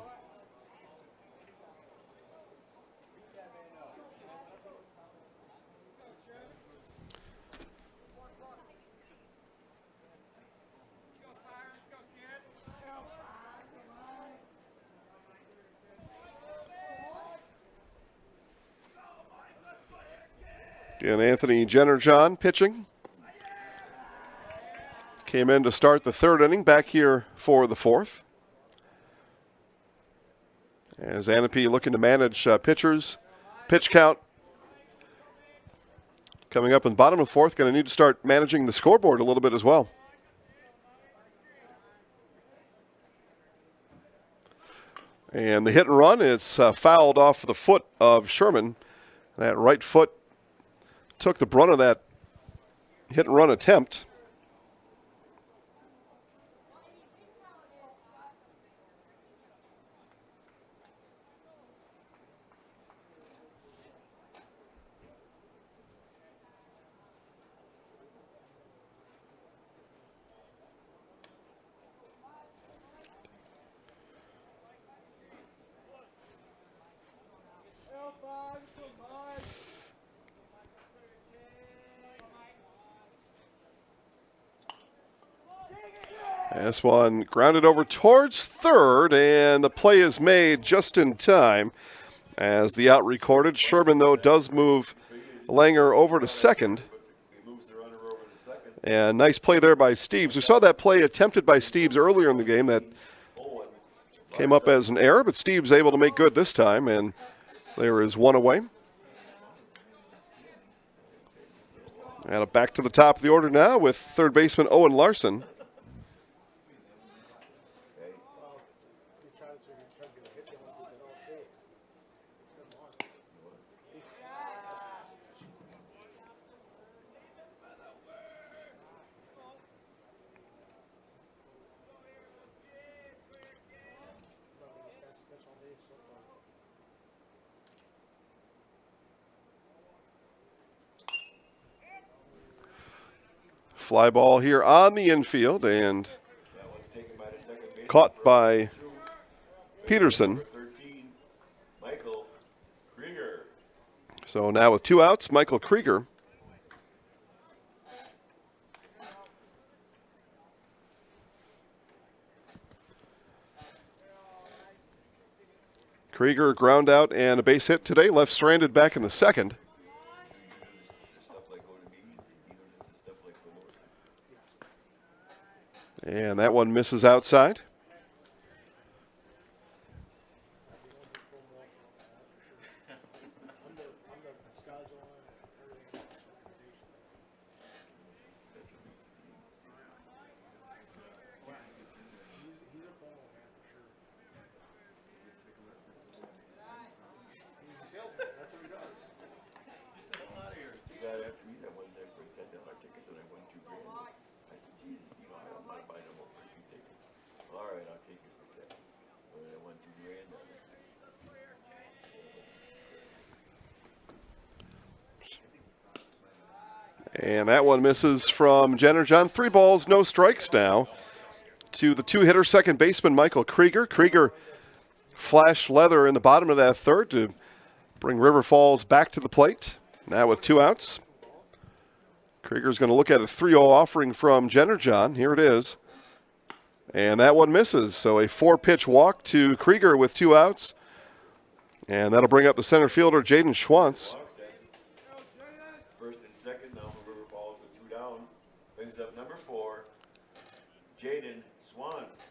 [SPEAKER 2] And Anthony Jenner-John pitching. Came in to start the third inning, back here for the fourth. As Ahnapee looking to manage pitchers. Pitch count coming up in the bottom of the fourth. Going to need to start managing the scoreboard a little bit as well. And the hit and run is fouled off the foot of Sherman. That right foot took the brunt of that hit and run attempt. This one grounded over towards third, and the play is made just in time as the out recorded. Sherman, though, does move Langer over to second. And nice play there by Steves. We saw that play attempted by Steves earlier in the game that came up as an error, but Steves able to make good this time, and there is one away. And back to the top of the order now with third baseman Owen Larson. Fly ball here on the infield and caught by Peterson. So now with two outs, Michael Krieger. Krieger ground out and a base hit today, left stranded back in the second. And that one misses outside. And that one misses from Jenner-John. 3 balls, no strikes now to the two-hitter second baseman Michael Krieger. Krieger flashed leather in the bottom of that third to bring River Falls back to the plate. Now with 2 outs. Krieger's going to look at a 3-0 offering from Jenner-John. Here it is. And that one misses. So a 4-pitch walk to Krieger with 2 outs. And that'll bring up the center fielder, Jaden Schwantz.
[SPEAKER 1] First and second now for River Falls with 2 down. Brings up number 4, Jaden Schwantz.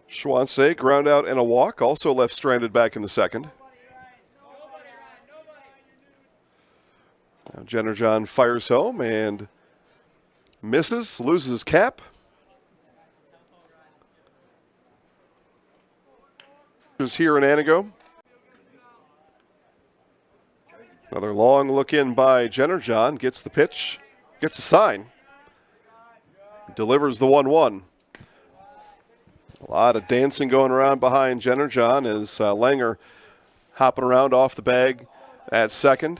[SPEAKER 2] Schwantz today, ground out and a walk, also left stranded back in the second. Now Jenner-John fires home and misses, loses his cap. Is here in Anago. Another long look in by Jenner-John, gets the pitch, gets a sign, delivers the 1-1. A lot of dancing going around behind Jenner-John as Langer hopping around off the bag, at second.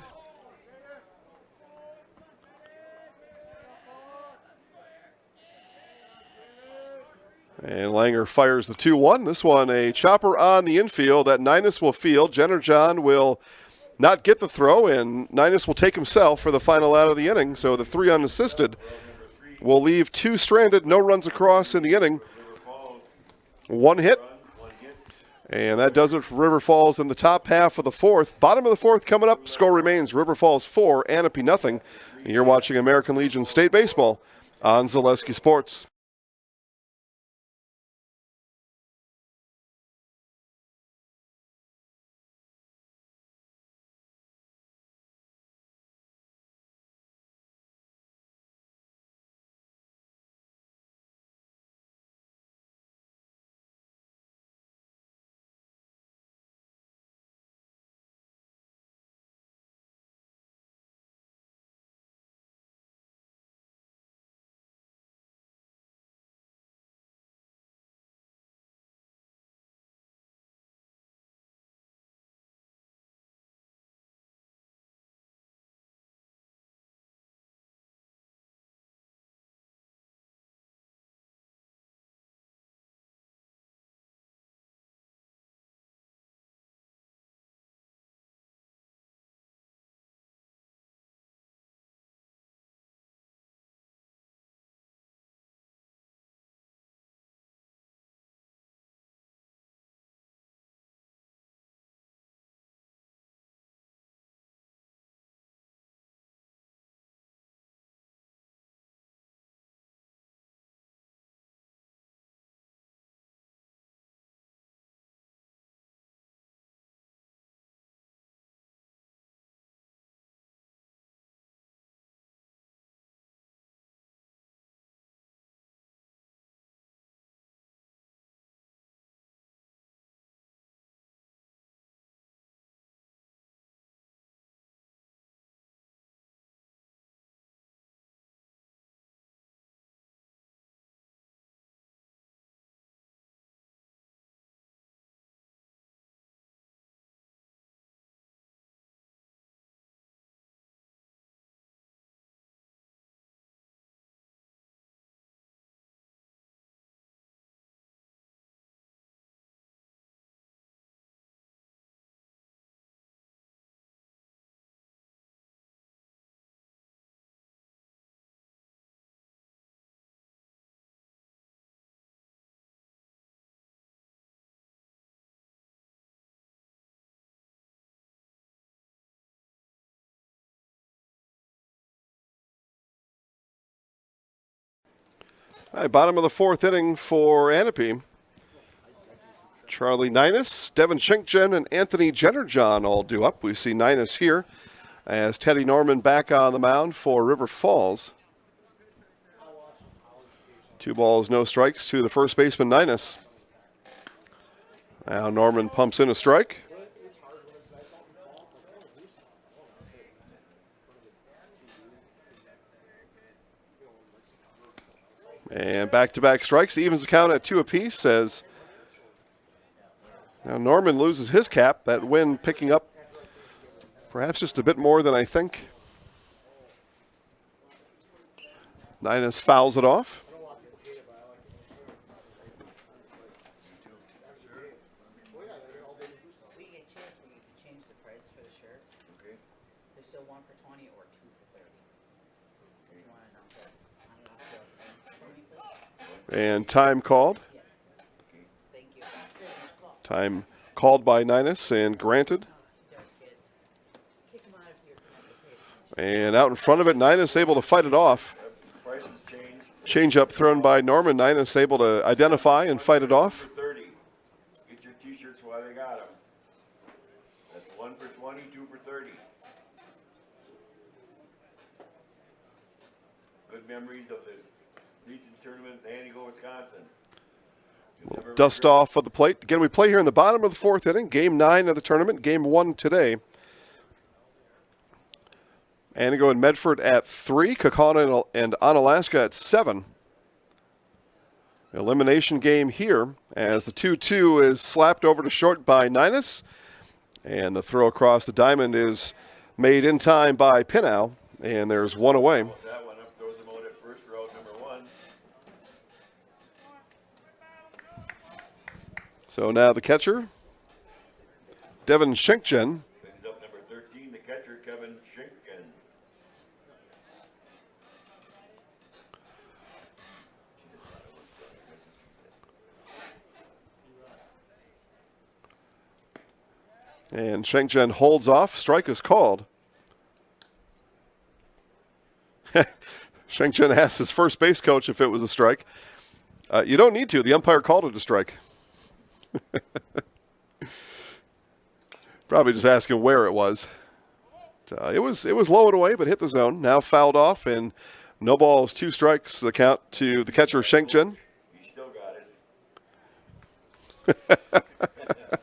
[SPEAKER 2] And Langer fires the 2-1. This one a chopper on the infield that Ninus will field. Jenner-John will not get the throw, and Ninus will take himself for the final out of the inning. So the 3 unassisted will leave 2 stranded, no runs across in the inning. 1 hit. And that does it for River Falls in the top half of the 4th. Bottom of the 4th coming up. Score remains River Falls 4, Ahnapee nothing. And you're watching American Legion State Baseball on Zaleski Sports. All right, bottom of the 4th inning for Ahnapee. Charlie Ninus, Devin Shinkgen, and Anthony Jenner-John all due up. We see Ninus here as Teddy Norman back on the mound for River Falls. 2 balls, no strikes to the first baseman, Ninus. Now Norman pumps in a strike. And back-to-back strikes, evens the count at 2 apiece as now Norman loses his cap. That wind picking up perhaps just a bit more than I think. Ninus fouls it off.
[SPEAKER 4] We get chance when you can change the price for the shirts.
[SPEAKER 1] Okay.
[SPEAKER 4] There's still 1 for 20 or 2 for 30. So you want to knock that for me, please?
[SPEAKER 2] And time called.
[SPEAKER 4] Yes. Thank you.
[SPEAKER 2] Time called by Ninus and granted.
[SPEAKER 4] Kids. Kick them out of here.
[SPEAKER 2] And out in front of it, Ninus able to fight it off.
[SPEAKER 1] Prices change.
[SPEAKER 2] Change up thrown by Norman. Ninus able to identify and fight it off.
[SPEAKER 1] 30. Get your T-shirts while they got them. That's 1 for 20, 2 for 30. Good memories of this Legion tournament in Antigo, Wisconsin. You'll never
[SPEAKER 2] Dust
[SPEAKER 1] regret it.
[SPEAKER 2] off of the plate. Again, we play here in the bottom of the 4th inning. Game 9 of the tournament. Game 1 today. Antigo and Medford at 3. Kaukauna and Onalaska at 7. Elimination game here as the 2-2 is slapped over to short by Ninus. And the throw across the diamond is made in time by Pinnow, and there's one away.
[SPEAKER 1] That one up, throws him out at first for out number 1.
[SPEAKER 2] So now the catcher, Devin Schenkjen.
[SPEAKER 1] Brings up number 13, the catcher, Kevin Schinken.
[SPEAKER 2] And Schenkjen holds off. Strike is called. Schenkjen asked his first base coach if it was a strike. You don't need to. The umpire called it a strike. Probably just asking where it was. It was low and away, but hit the zone. Now fouled off, and no balls, 2 strikes. The count to the catcher, Schenkjen.
[SPEAKER 1] He still got it.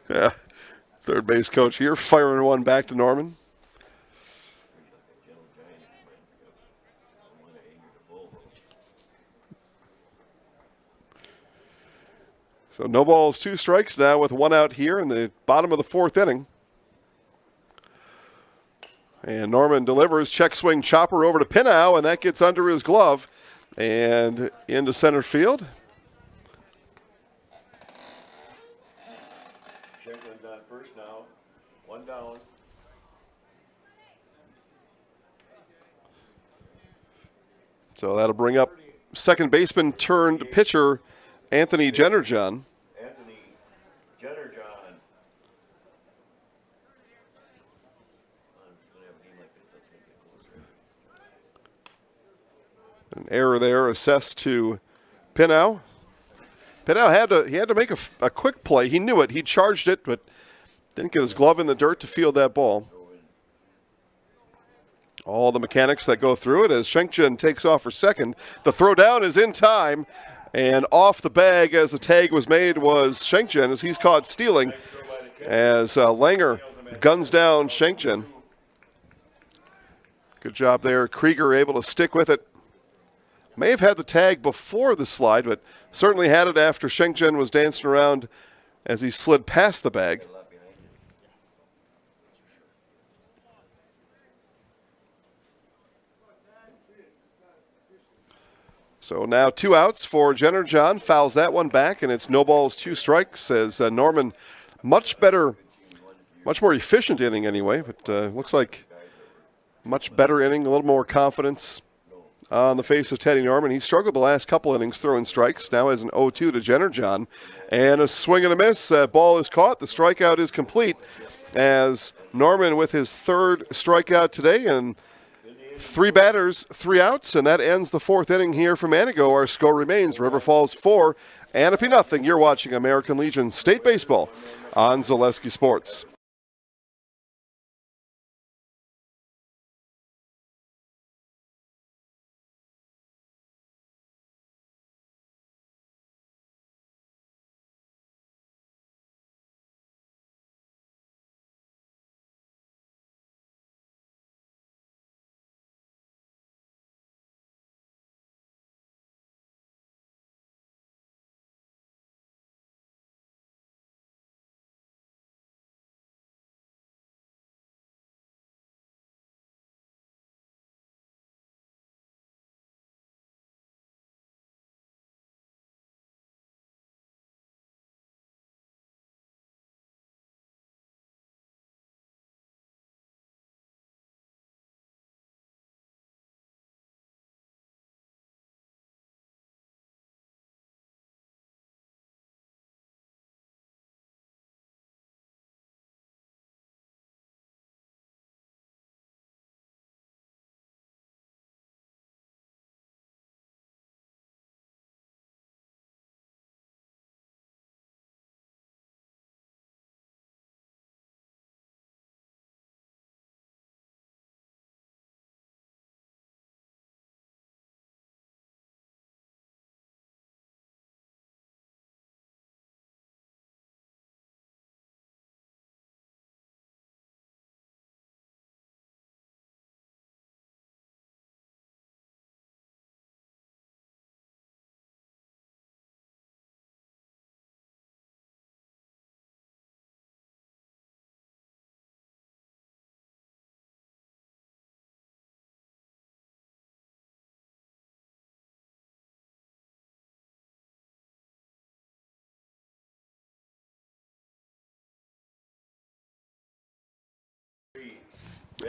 [SPEAKER 2] Yeah. Third base coach here, firing one back to Norman. So no balls, 2 strikes now with 1 out here in the bottom of the 4th inning. And Norman delivers, check swing chopper over to Pinnow, and that gets under his glove and into center field.
[SPEAKER 1] Schenklin's on first now. 1 down.
[SPEAKER 2] So that'll bring up second baseman turned pitcher Anthony Jennerjohn.
[SPEAKER 1] Anthony Jennerjohn. I'm just going to have a game like this. Let's make it closer.
[SPEAKER 2] An error there assessed to Pinnow. Pinnow had to make a quick play. He knew it. He charged it, but didn't get his glove in the dirt to field that ball. All the mechanics that go through it as Schenkjen takes off for second. The throw down is in time, and off the bag as the tag was made was Schenkjen as he's caught stealing as Langer guns down Schenkjen. Good job there. Krieger able to stick with it. May have had the tag before the slide, but certainly had it after Schenkjen was dancing around as he slid past the bag. So now 2 outs for Jennerjohn. Fouls that one back, and it's no balls, 2 strikes as Norman much better, much more efficient inning anyway, but looks like much better inning, a little more confidence on the face of Teddy Norman. He struggled the last couple innings throwing strikes. Now has an 0-2 to Jennerjohn. And a swing and a miss. Ball is caught. The strikeout is complete as Norman with his 3rd strikeout today. And 3 batters, 3 outs. And that ends the 4th inning here from Antigo. Our score remains River Falls 4, Ahnapee nothing. You're watching American Legion State Baseball on Zaleski Sports.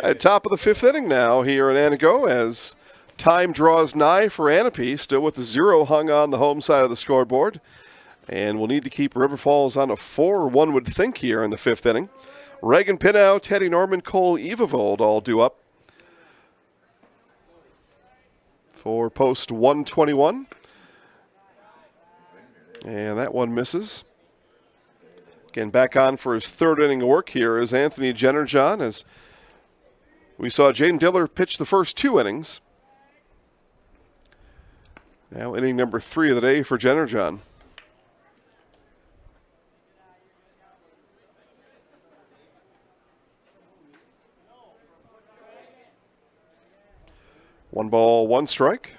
[SPEAKER 2] At top of the fifth inning now here in Anago as time draws nigh for Ahnapee, still with the 0 hung on the home side of the scoreboard. And we'll need to keep River Falls on a 4, one would think, here in the fifth inning. Reagan Pinnow, Teddy Norman, Cole Evavold all due up for post 121. And that one misses. Again, back on for his third inning of work here is Anthony Jennerjohn, as we saw Jaden Diller pitch the first 2 innings. Now inning number 3 of the day for Jennerjohn. One ball, one strike.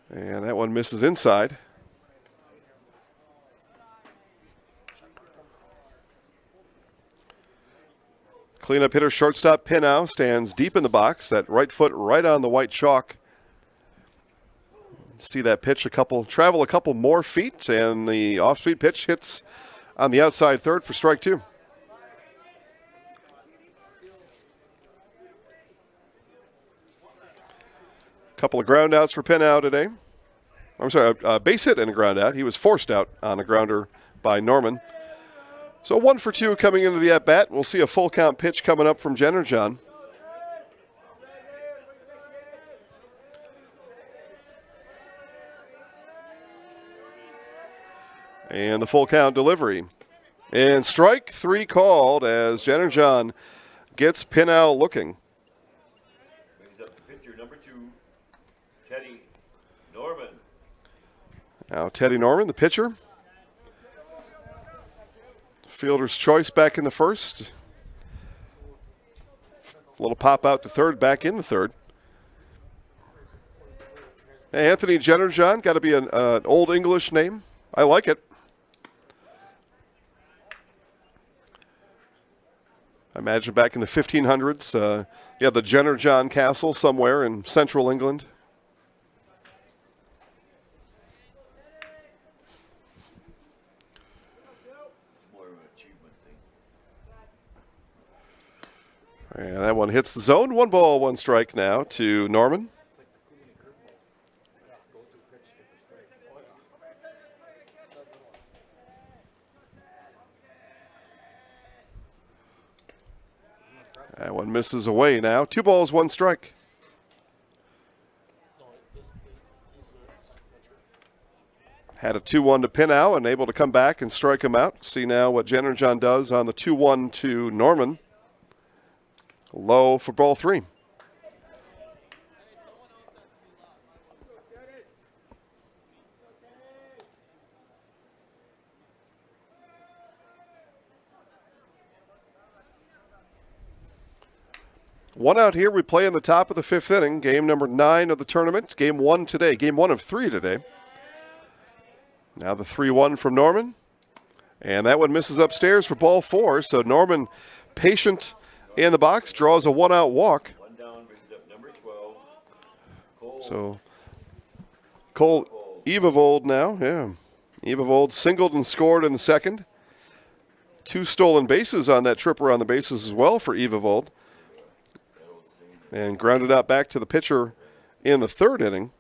[SPEAKER 2] And that one misses inside. Cleanup hitter shortstop Pinnow stands deep in the box. That right foot right on the white chalk. See that pitch travel a couple more feet, and the off-speed pitch hits on the outside third for strike 2. Couple of ground outs for Pinnow today. I'm sorry, a base hit and a ground out. He was forced out on a grounder by Norman. So 1 for 2 coming into the at-bat. We'll see a full count pitch coming up from Jennerjohn. And the full count delivery. And strike 3 called as Jennerjohn gets Pinnow looking.
[SPEAKER 1] Brings up the pitcher, number 2, Teddy Norman.
[SPEAKER 2] Now Teddy Norman, the pitcher. Fielder's choice back in the first. A little pop out to third, back in the third. Anthony Jennerjohn, got to be an old English name. I like it. I imagine back in the 1500s, the Jennerjohn Castle somewhere in central England. And that one hits the zone. 1 ball, 1 strike now to Norman. That one misses away now. 2 balls, 1 strike. Had a 2-1 to Pinnow and able to come back and strike him out. See now what Jennerjohn does on the 2-1 to Norman. Low for ball 3. One out here. We play in the top of the 5th inning. Game number 9 of the tournament. Game 1 today. Game 1 of 3 today. Now the 3-1 from Norman. And that one misses upstairs for ball 4. So Norman, patient in the box, draws a 1-out walk.
[SPEAKER 1] 1 down, brings up number 12.
[SPEAKER 2] So Cole Evavold now. Yeah. Evavold singled and scored in the second. 2 stolen bases on that trip around the bases as well for Evavold. And grounded out back to the pitcher in the 3rd inning.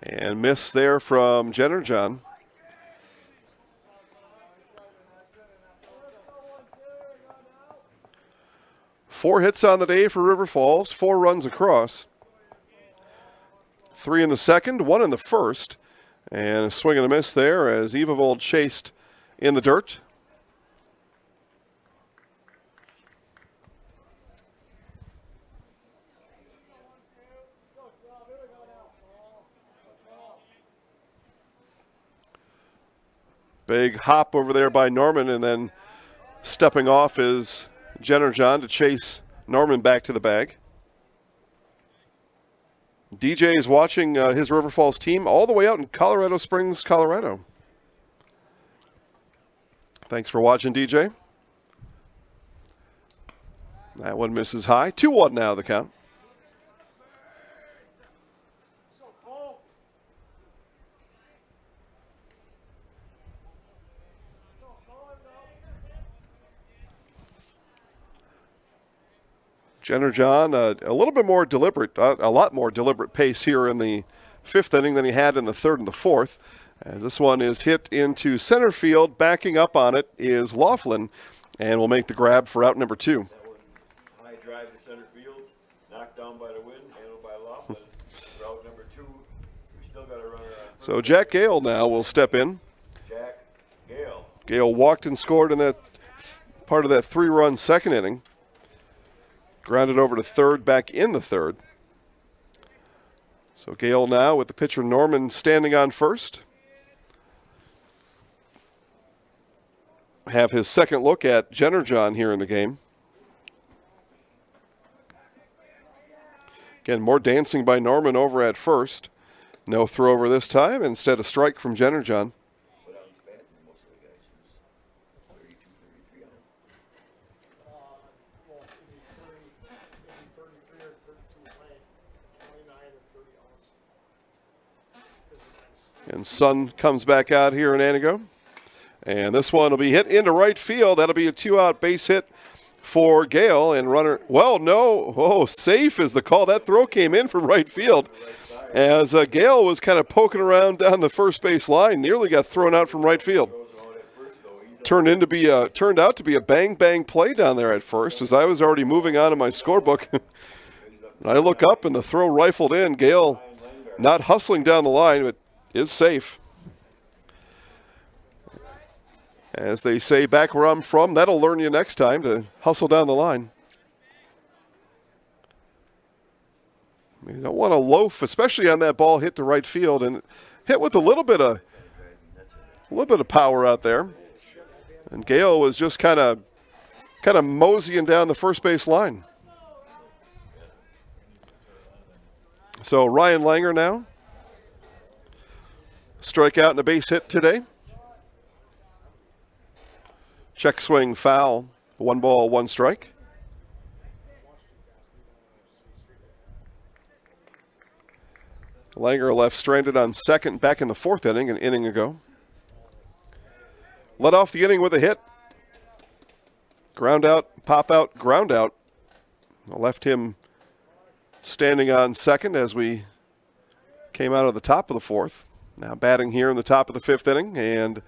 [SPEAKER 2] And miss there from Jennerjohn. Four hits on the day for River Falls, 4 runs across. 3 in the second, 1 in the first. And a swing and a miss there as Evavold chased in the dirt. Big hop over there by Norman, and then stepping off is Jennerjohn to chase Norman back to the bag. DJ is watching his River Falls team all the way out in Colorado Springs, Colorado. Thanks for watching, DJ. That one misses high. 2-1 now, the count. Jenner John, a little bit more deliberate, a lot more deliberate pace here in the 5th inning than he had in the 3rd and the 4th. As this one is hit into center field. Backing up on it is Laughlin, and will make the grab for out number 2.
[SPEAKER 1] That one, high drive to center field, knocked down by the wind, handled by Laughlin. Route number 2, we still got a runner on.
[SPEAKER 2] So Jack Gale now will step in.
[SPEAKER 1] Jack Gale.
[SPEAKER 2] Gale walked and scored in that part of that 3-run 2nd inning. Grounded over to 3rd, back in the 3rd. So Gale now with the pitcher Norman standing on first. Have his second look at Jenner John here in the game. Again, more dancing by Norman over at first. No throw over this time, instead a strike from Jenner John. And Sun comes back out here in Anago. And this one will be hit into right field. That'll be a 2-out base hit for Gale. And runner, well, no. Oh, safe is the call. That throw came in from right field. As Gale was kind of poking around down the first base line. Nearly got thrown out from right field. Turned out to be a bang-bang play down there at first, as I was already moving on in my scorebook. I look up and the throw rifled in. Gale not hustling down the line, but is safe. As they say back where I'm from, that'll learn you next time to hustle down the line. You don't want to loaf, especially on that ball hit to right field and hit with a little bit of power out there. And Gale was just kind of moseying down the first base line. So Ryan Langer now. Strikeout and a base hit today. Check swing foul. 1 ball, 1 strike. Langer left stranded on second back in the 4th inning, an inning ago. Led off the inning with a hit. Ground out, pop out, ground out. Left him standing on second as we came out of the top of the 4th. Now batting here in the top of the 5th inning, and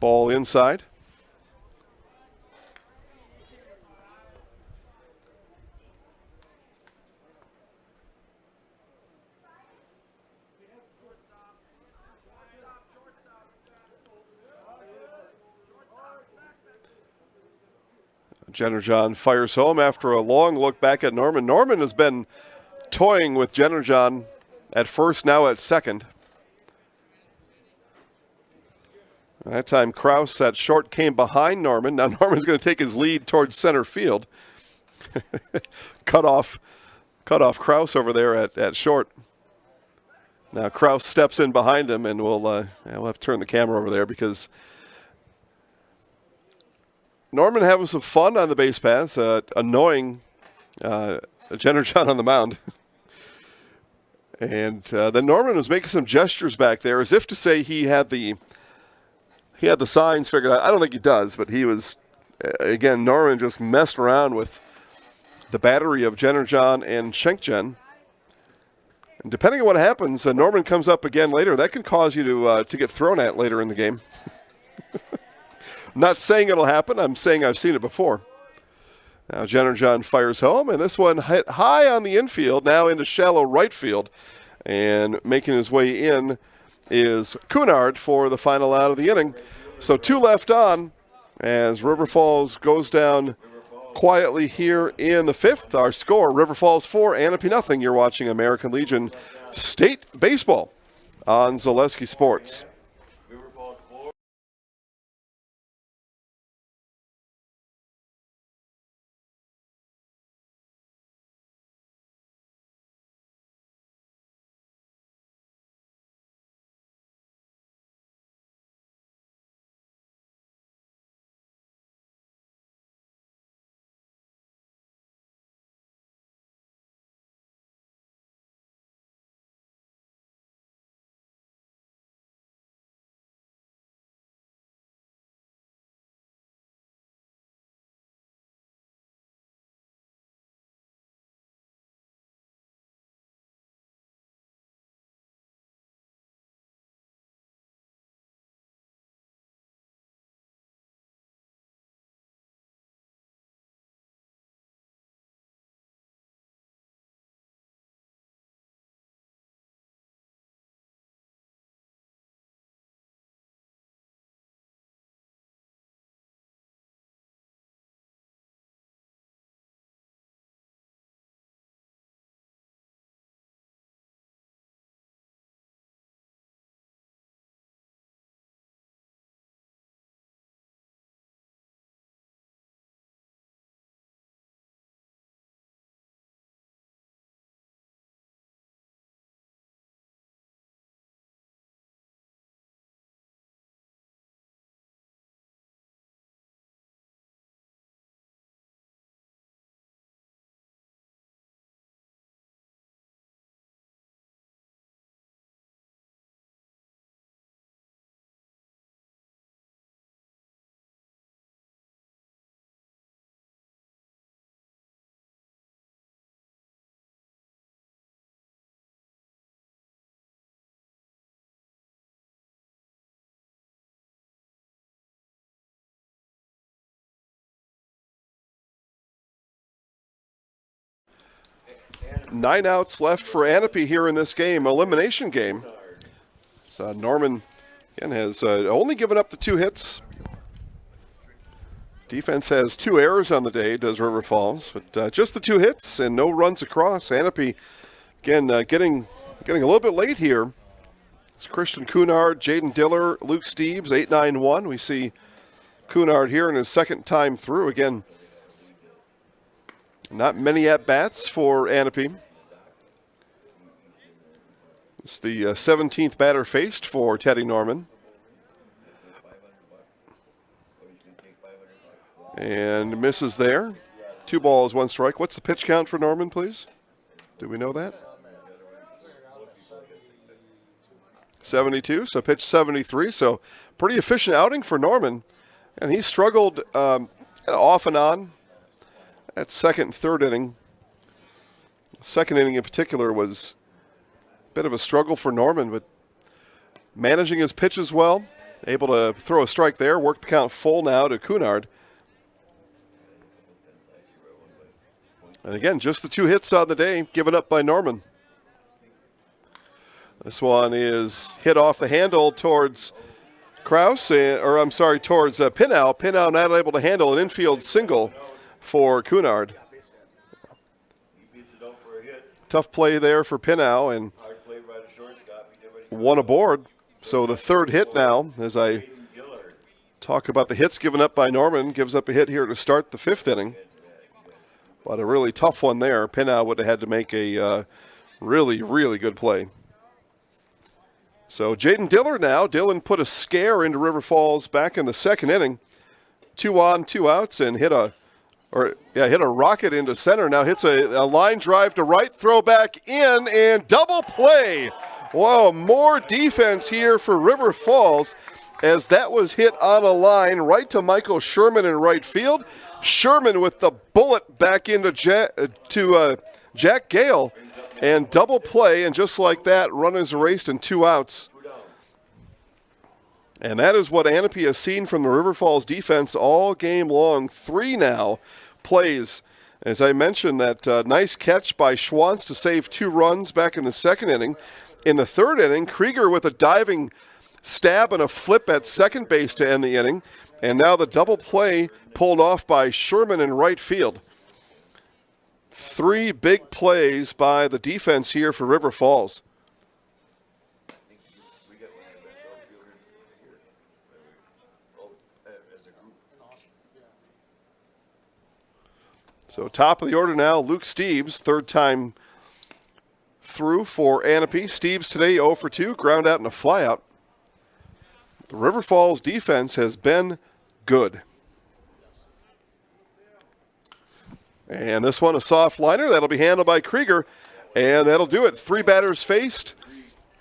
[SPEAKER 2] ball inside. Jenner John fires home after a long look back at Norman. Norman has been toying with Jenner John at first, now at second. That time Kraus at short came behind Norman. Now Norman's going to take his lead towards center field. cut off Kraus over there at short. Now Kraus steps in behind him, and we'll have to turn the camera over there because Norman having some fun on the base paths, annoying Jenner John on the mound. And then Norman was making some gestures back there as if to say he had the signs figured out. I don't think he does, but he was, again, Norman just messed around with the battery of Jenner John and Schenkjen. And depending on what happens, Norman comes up again later. That can cause you to get thrown at later in the game. I'm not saying it'll happen. I'm saying I've seen it before. Now Jenner John fires home, and this one hit high on the infield, now into shallow right field. And making his way in is Cunard for the final out of the inning. So 2 left on as River Falls goes down quietly here in the 5th. Our score, River Falls 4, Ahnapee nothing. You're watching American Legion State Baseball on Zaleski Sports. 9 outs left for Ahnapee here in this game, elimination game. So Norman, again, has only given up the 2 hits. Defense has 2 errors on the day, does River Falls, but just the 2 hits and no runs across. Ahnapee, again, getting a little bit late here. It's Christian Cunard, Jaden Diller, Luke Steves, 8-9-1. We see Cunard here in his second time through. Again, not many at-bats for Ahnapee. It's the 17th batter faced for Teddy Norman. And misses there. 2 balls, 1 strike. What's the pitch count for Norman, please? Do we know that? 72, so pitch 73. So pretty efficient outing for Norman. And he struggled off and on at second and third inning. Second inning in particular was a bit of a struggle for Norman, but managing his pitches well, able to throw a strike there, work the count full now to Cunard. And again, just the 2 hits on the day given up by Norman. This one is hit off the handle towards Kraus, towards Pinau. Pinau not able to handle an infield single for Cunard. Tough play there for Pinau, and 1 aboard. So the 3rd hit now, as I talk about the hits given up by Norman, gives up a hit here to start the 5th inning. But a really tough one there. Pinau would have had to make a really, really good play. So Jaden Diller now. Dillon put a scare into River Falls back in the 2nd inning. 2 on, 2 outs, and hit a rocket into center. Now hits a line drive to right, throw back in, and double play. Whoa, more defense here for River Falls, as that was hit on a line right to Michael Sherman in right field. Sherman with the bullet back into Jack Gale, and double play, and just like that, runners erased and 2 outs. And that is what Ahnapee has seen from the River Falls defense all game long. 3 now plays. As I mentioned, that nice catch by Schwantz to save 2 runs back in the 2nd inning. In the 3rd inning, Krieger with a diving stab and a flip at second base to end the inning. And now the double play pulled off by Sherman in right field. 3 big plays by the defense here for River Falls. So top of the order now, Luke Steves, 3rd time through for Ahnapee. Steves today 0 for 2, ground out and a flyout. The River Falls defense has been good. And this one, a soft liner. That'll be handled by Krieger. And that'll do it. 3 batters faced.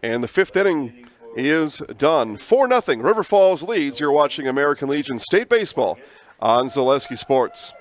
[SPEAKER 2] And the 5th inning is done. 4-0. River Falls leads. You're watching American Legion State Baseball on Zaleski Sports.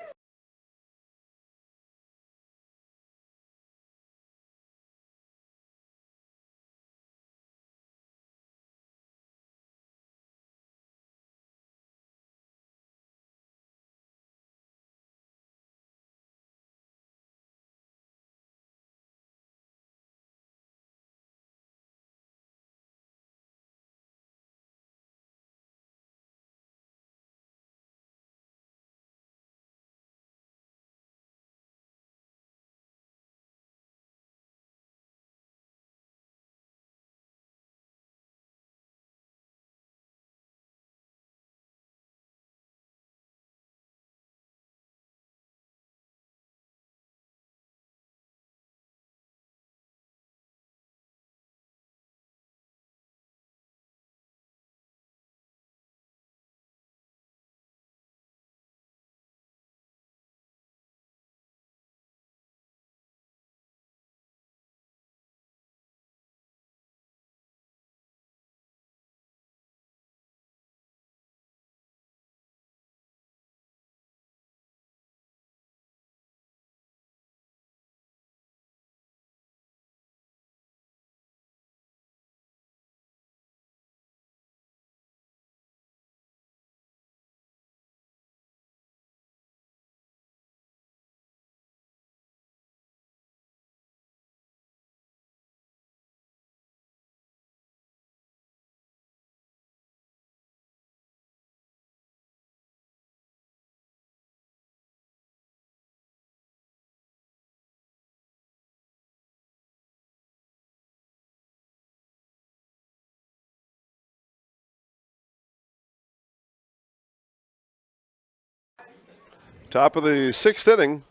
[SPEAKER 2] Top of the 6th inning.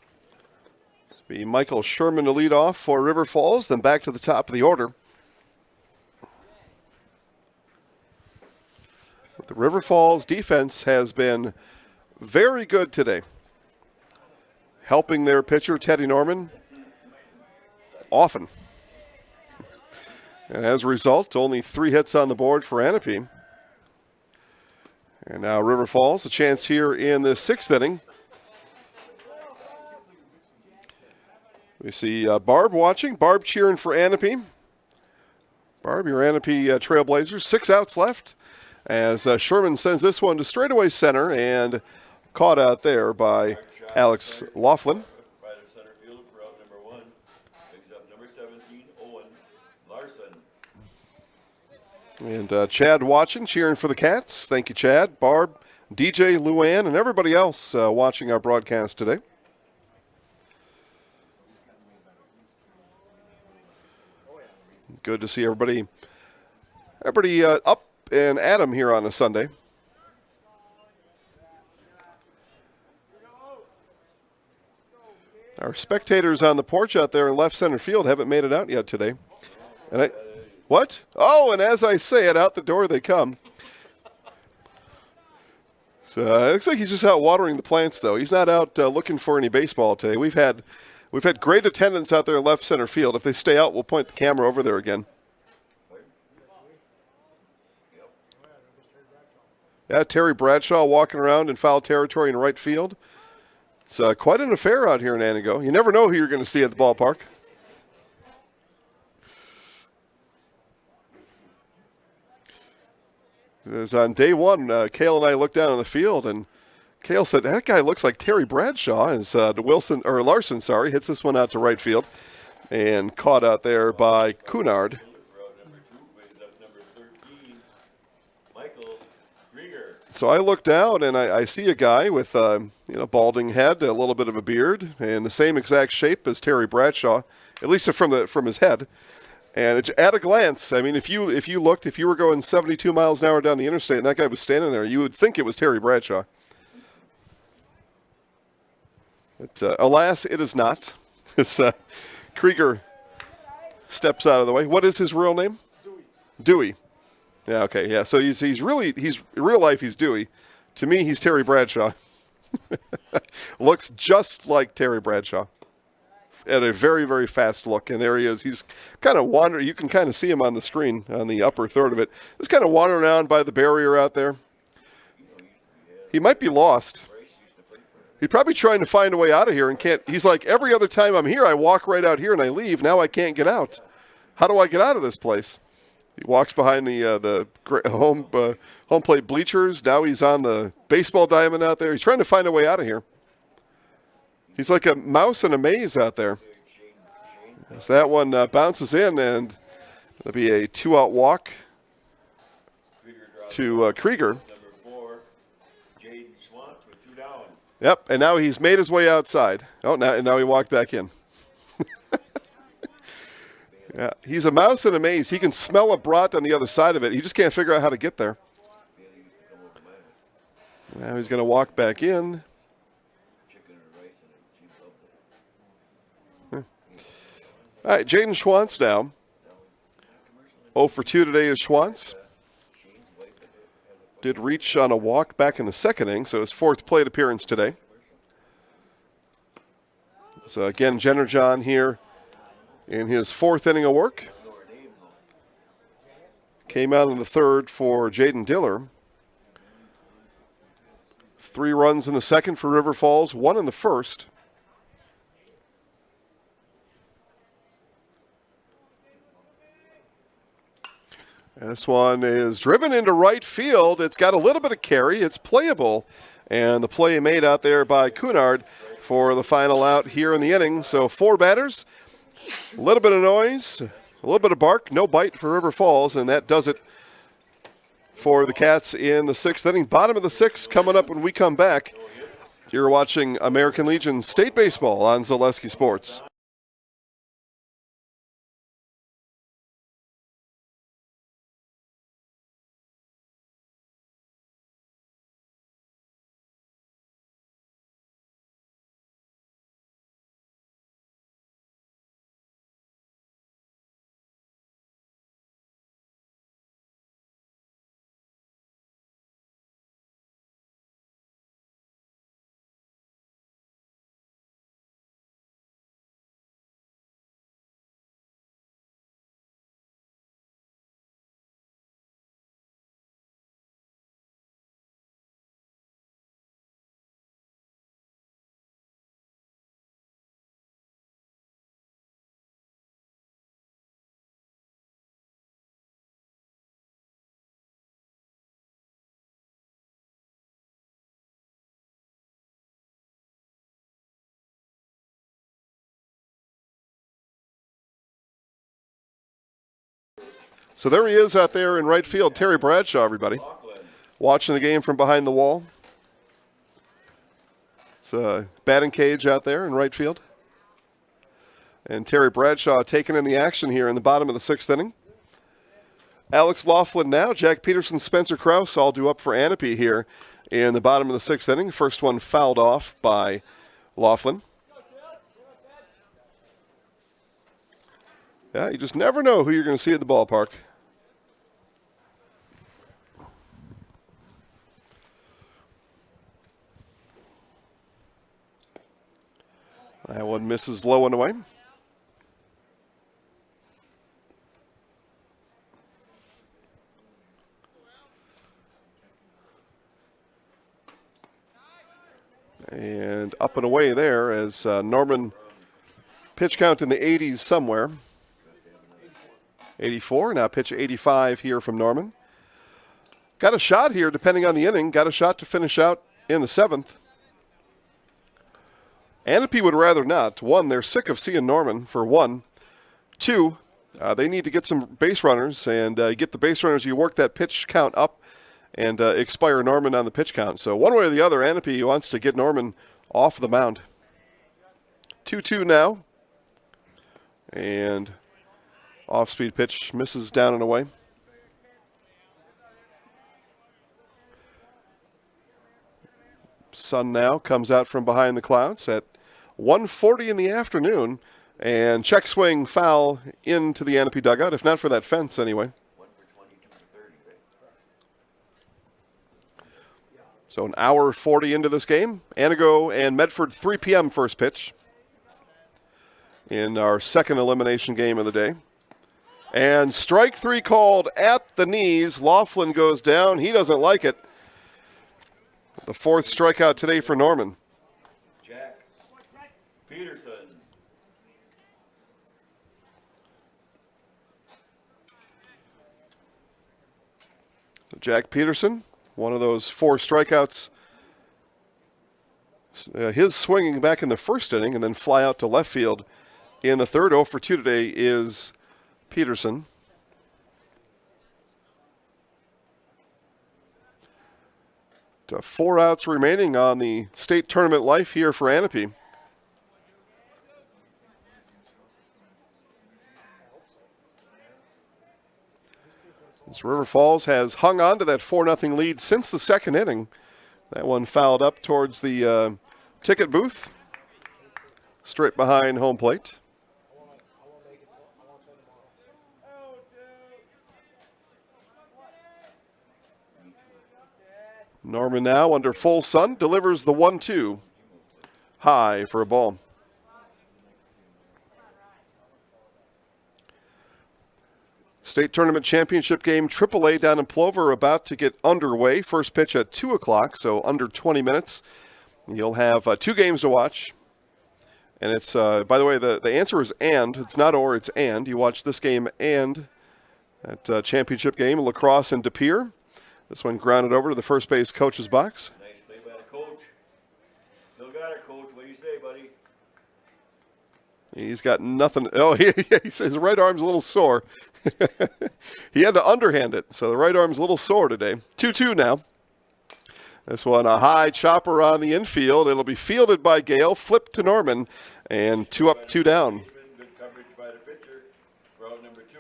[SPEAKER 2] Be Michael Sherman to lead off for River Falls, then back to the top of the order. The River Falls defense has been very good today, helping their pitcher, Teddy Norman, often. And as a result, only 3 hits on the board for Ahnapee. And now River Falls, a chance here in the 6th inning. We see Barb watching, Barb cheering for Ahnapee. Barb, your Ahnapee Trailblazers, 6 outs left as Sherman sends this one to straightaway center and caught out there by Alex Laughlin.
[SPEAKER 1] Right of center field for out number 1. Brings up number 17, Owen Larson.
[SPEAKER 2] And Chad watching, cheering for the Cats. Thank you, Chad, Barb, DJ, Luann, and everybody else watching our broadcast today. Good to see everybody up and at 'em here on a Sunday. Our spectators on the porch out there in left center field haven't made it out yet today. And what? Oh, and as I say it, out the door they come. So it looks like he's just out watering the plants, though. He's not out looking for any baseball today. We've had great attendance out there in left center field. If they stay out, we'll point the camera over there again. Yeah, Terry Bradshaw walking around in foul territory in right field. It's quite an affair out here in Anago. You never know who you're going to see at the ballpark. As on day one, Cale and I looked down on the field, and Cale said, "That guy looks like Terry Bradshaw." As Larson, hits this one out to right field, and caught out there by Cunard. So I look down and I see a guy with balding head, a little bit of a beard, and the same exact shape as Terry Bradshaw, at least from his head. And at a glance, I mean, if you were going 72 miles an hour down the interstate and that guy was standing there, you would think it was Terry Bradshaw. But alas, it is not. It's Krieger steps out of the way. What is his real name? Dewey. Yeah, okay, yeah. So he's in real life he's Dewey. To me, he's Terry Bradshaw. Looks just like Terry Bradshaw. At a very, very fast look, and there he is. He's kind of wandering. You can kind of see him on the screen on the upper third of it. Just kind of wandering around by the barrier out there. He might be lost. He's probably trying to find a way out of here and can't. He's like, every other time I'm here, I walk right out here and I leave. Now I can't get out. How do I get out of this place? He walks behind the home plate bleachers. Now he's on the baseball diamond out there. He's trying to find a way out of here. He's like a mouse in a maze out there. As that one bounces in, and it'll be a 2-out walk to Krieger.
[SPEAKER 1] Number 4, Jaden Schwantz with 2 down.
[SPEAKER 2] Yep, and now he's made his way outside. Oh, now he walked back in. Yeah, he's a mouse in a maze. He can smell a brat on the other side of it. He just can't figure out how to get there. Now he's going to walk back in. All right, Jaden Schwantz now. 0 for 2 today is Schwantz. Did reach on a walk back in the second inning, so his 4th plate appearance today. So again, Jenner John here in his 4th inning of work. Came out in the 3rd for Jaden Diller. 3 runs in the 2nd for River Falls, 1 in the 1st. This one is driven into right field. It's got a little bit of carry. It's playable. And the play made out there by Cunard for the final out here in the inning. So 4 batters, a little bit of noise, a little bit of bark, no bite for River Falls, and that does it for the Cats in the 6th inning. Bottom of the 6th coming up when we come back. You're watching American Legion State Baseball on Zaleski Sports. So there he is out there in right field, Terry Bradshaw, everybody.
[SPEAKER 1] Laughlin.
[SPEAKER 2] Watching the game from behind the wall. It's a batting cage out there in right field. And Terry Bradshaw taking in the action here in the bottom of the 6th inning. Alex Laughlin now, Jack Peterson, Spencer Krause all due up for Ahnapee here in the bottom of the 6th inning. First one fouled off by Laughlin. Yeah, you just never know who you're going to see at the ballpark. That one misses low and away. And up and away there as Norman, pitch count in the 80s somewhere. 84, now pitch 85 here from Norman. Got a shot here depending on the inning. Got a shot to finish out in the 7th. Ahnapee would rather not. 1, they're sick of seeing Norman for 1. 2, they need to get some base runners, and get the base runners, you work that pitch count up and expire Norman on the pitch count. So one way or the other, Ahnapee wants to get Norman off the mound. 2-2 now. And off-speed pitch misses down and away. Sun now comes out from behind the clouds at 1:40 in the afternoon. And check swing foul into the Ahnapee dugout, if not for that fence anyway.
[SPEAKER 1] 1 for 22 for 30, right?
[SPEAKER 2] So an hour 40 into this game. Anago and Medford, 3 p.m. first pitch in our second elimination game of the day. And strike 3 called at the knees. Laughlin goes down. He doesn't like it. The 4th strikeout today for Norman.
[SPEAKER 1] Jack Peterson.
[SPEAKER 2] Jack Peterson, one of those 4 strikeouts. His swinging back in the 1st inning and then fly out to left field in the 3rd. 0 for 2 today is Peterson. To 4 outs remaining on the state tournament life here for Ahnapee. As River Falls has hung on to that 4-0 lead since the 2nd inning. That one fouled up towards the ticket booth, straight behind home plate. Norman now under full sun delivers the 1-2 high for a ball. State Tournament Championship game, AAA down in Plover, about to get underway. First pitch at 2 o'clock, so under 20 minutes. You'll have 2 games to watch. And it's, by the way, the answer is and. It's not or, it's and. You watch this game and that championship game, lacrosse and De Pere. This one grounded over to the first base coach's box.
[SPEAKER 1] Nice play by the coach. Still got it, coach. What do you say, buddy?
[SPEAKER 2] He's got nothing. Oh, he says his right arm's a little sore. He had to underhand it, so the right arm's a little sore today. 2-2 now. This one, a high chopper on the infield. It'll be fielded by Gale, flipped to Norman, and 2 up, 2 down.
[SPEAKER 1] Good coverage by the pitcher. Route number 2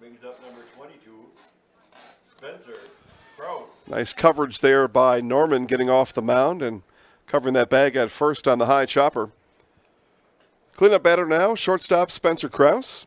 [SPEAKER 1] brings up number 22, Spencer Krause.
[SPEAKER 2] Nice coverage there by Norman getting off the mound and covering that bag at first on the high chopper. Cleanup batter now, shortstop Spencer Krause.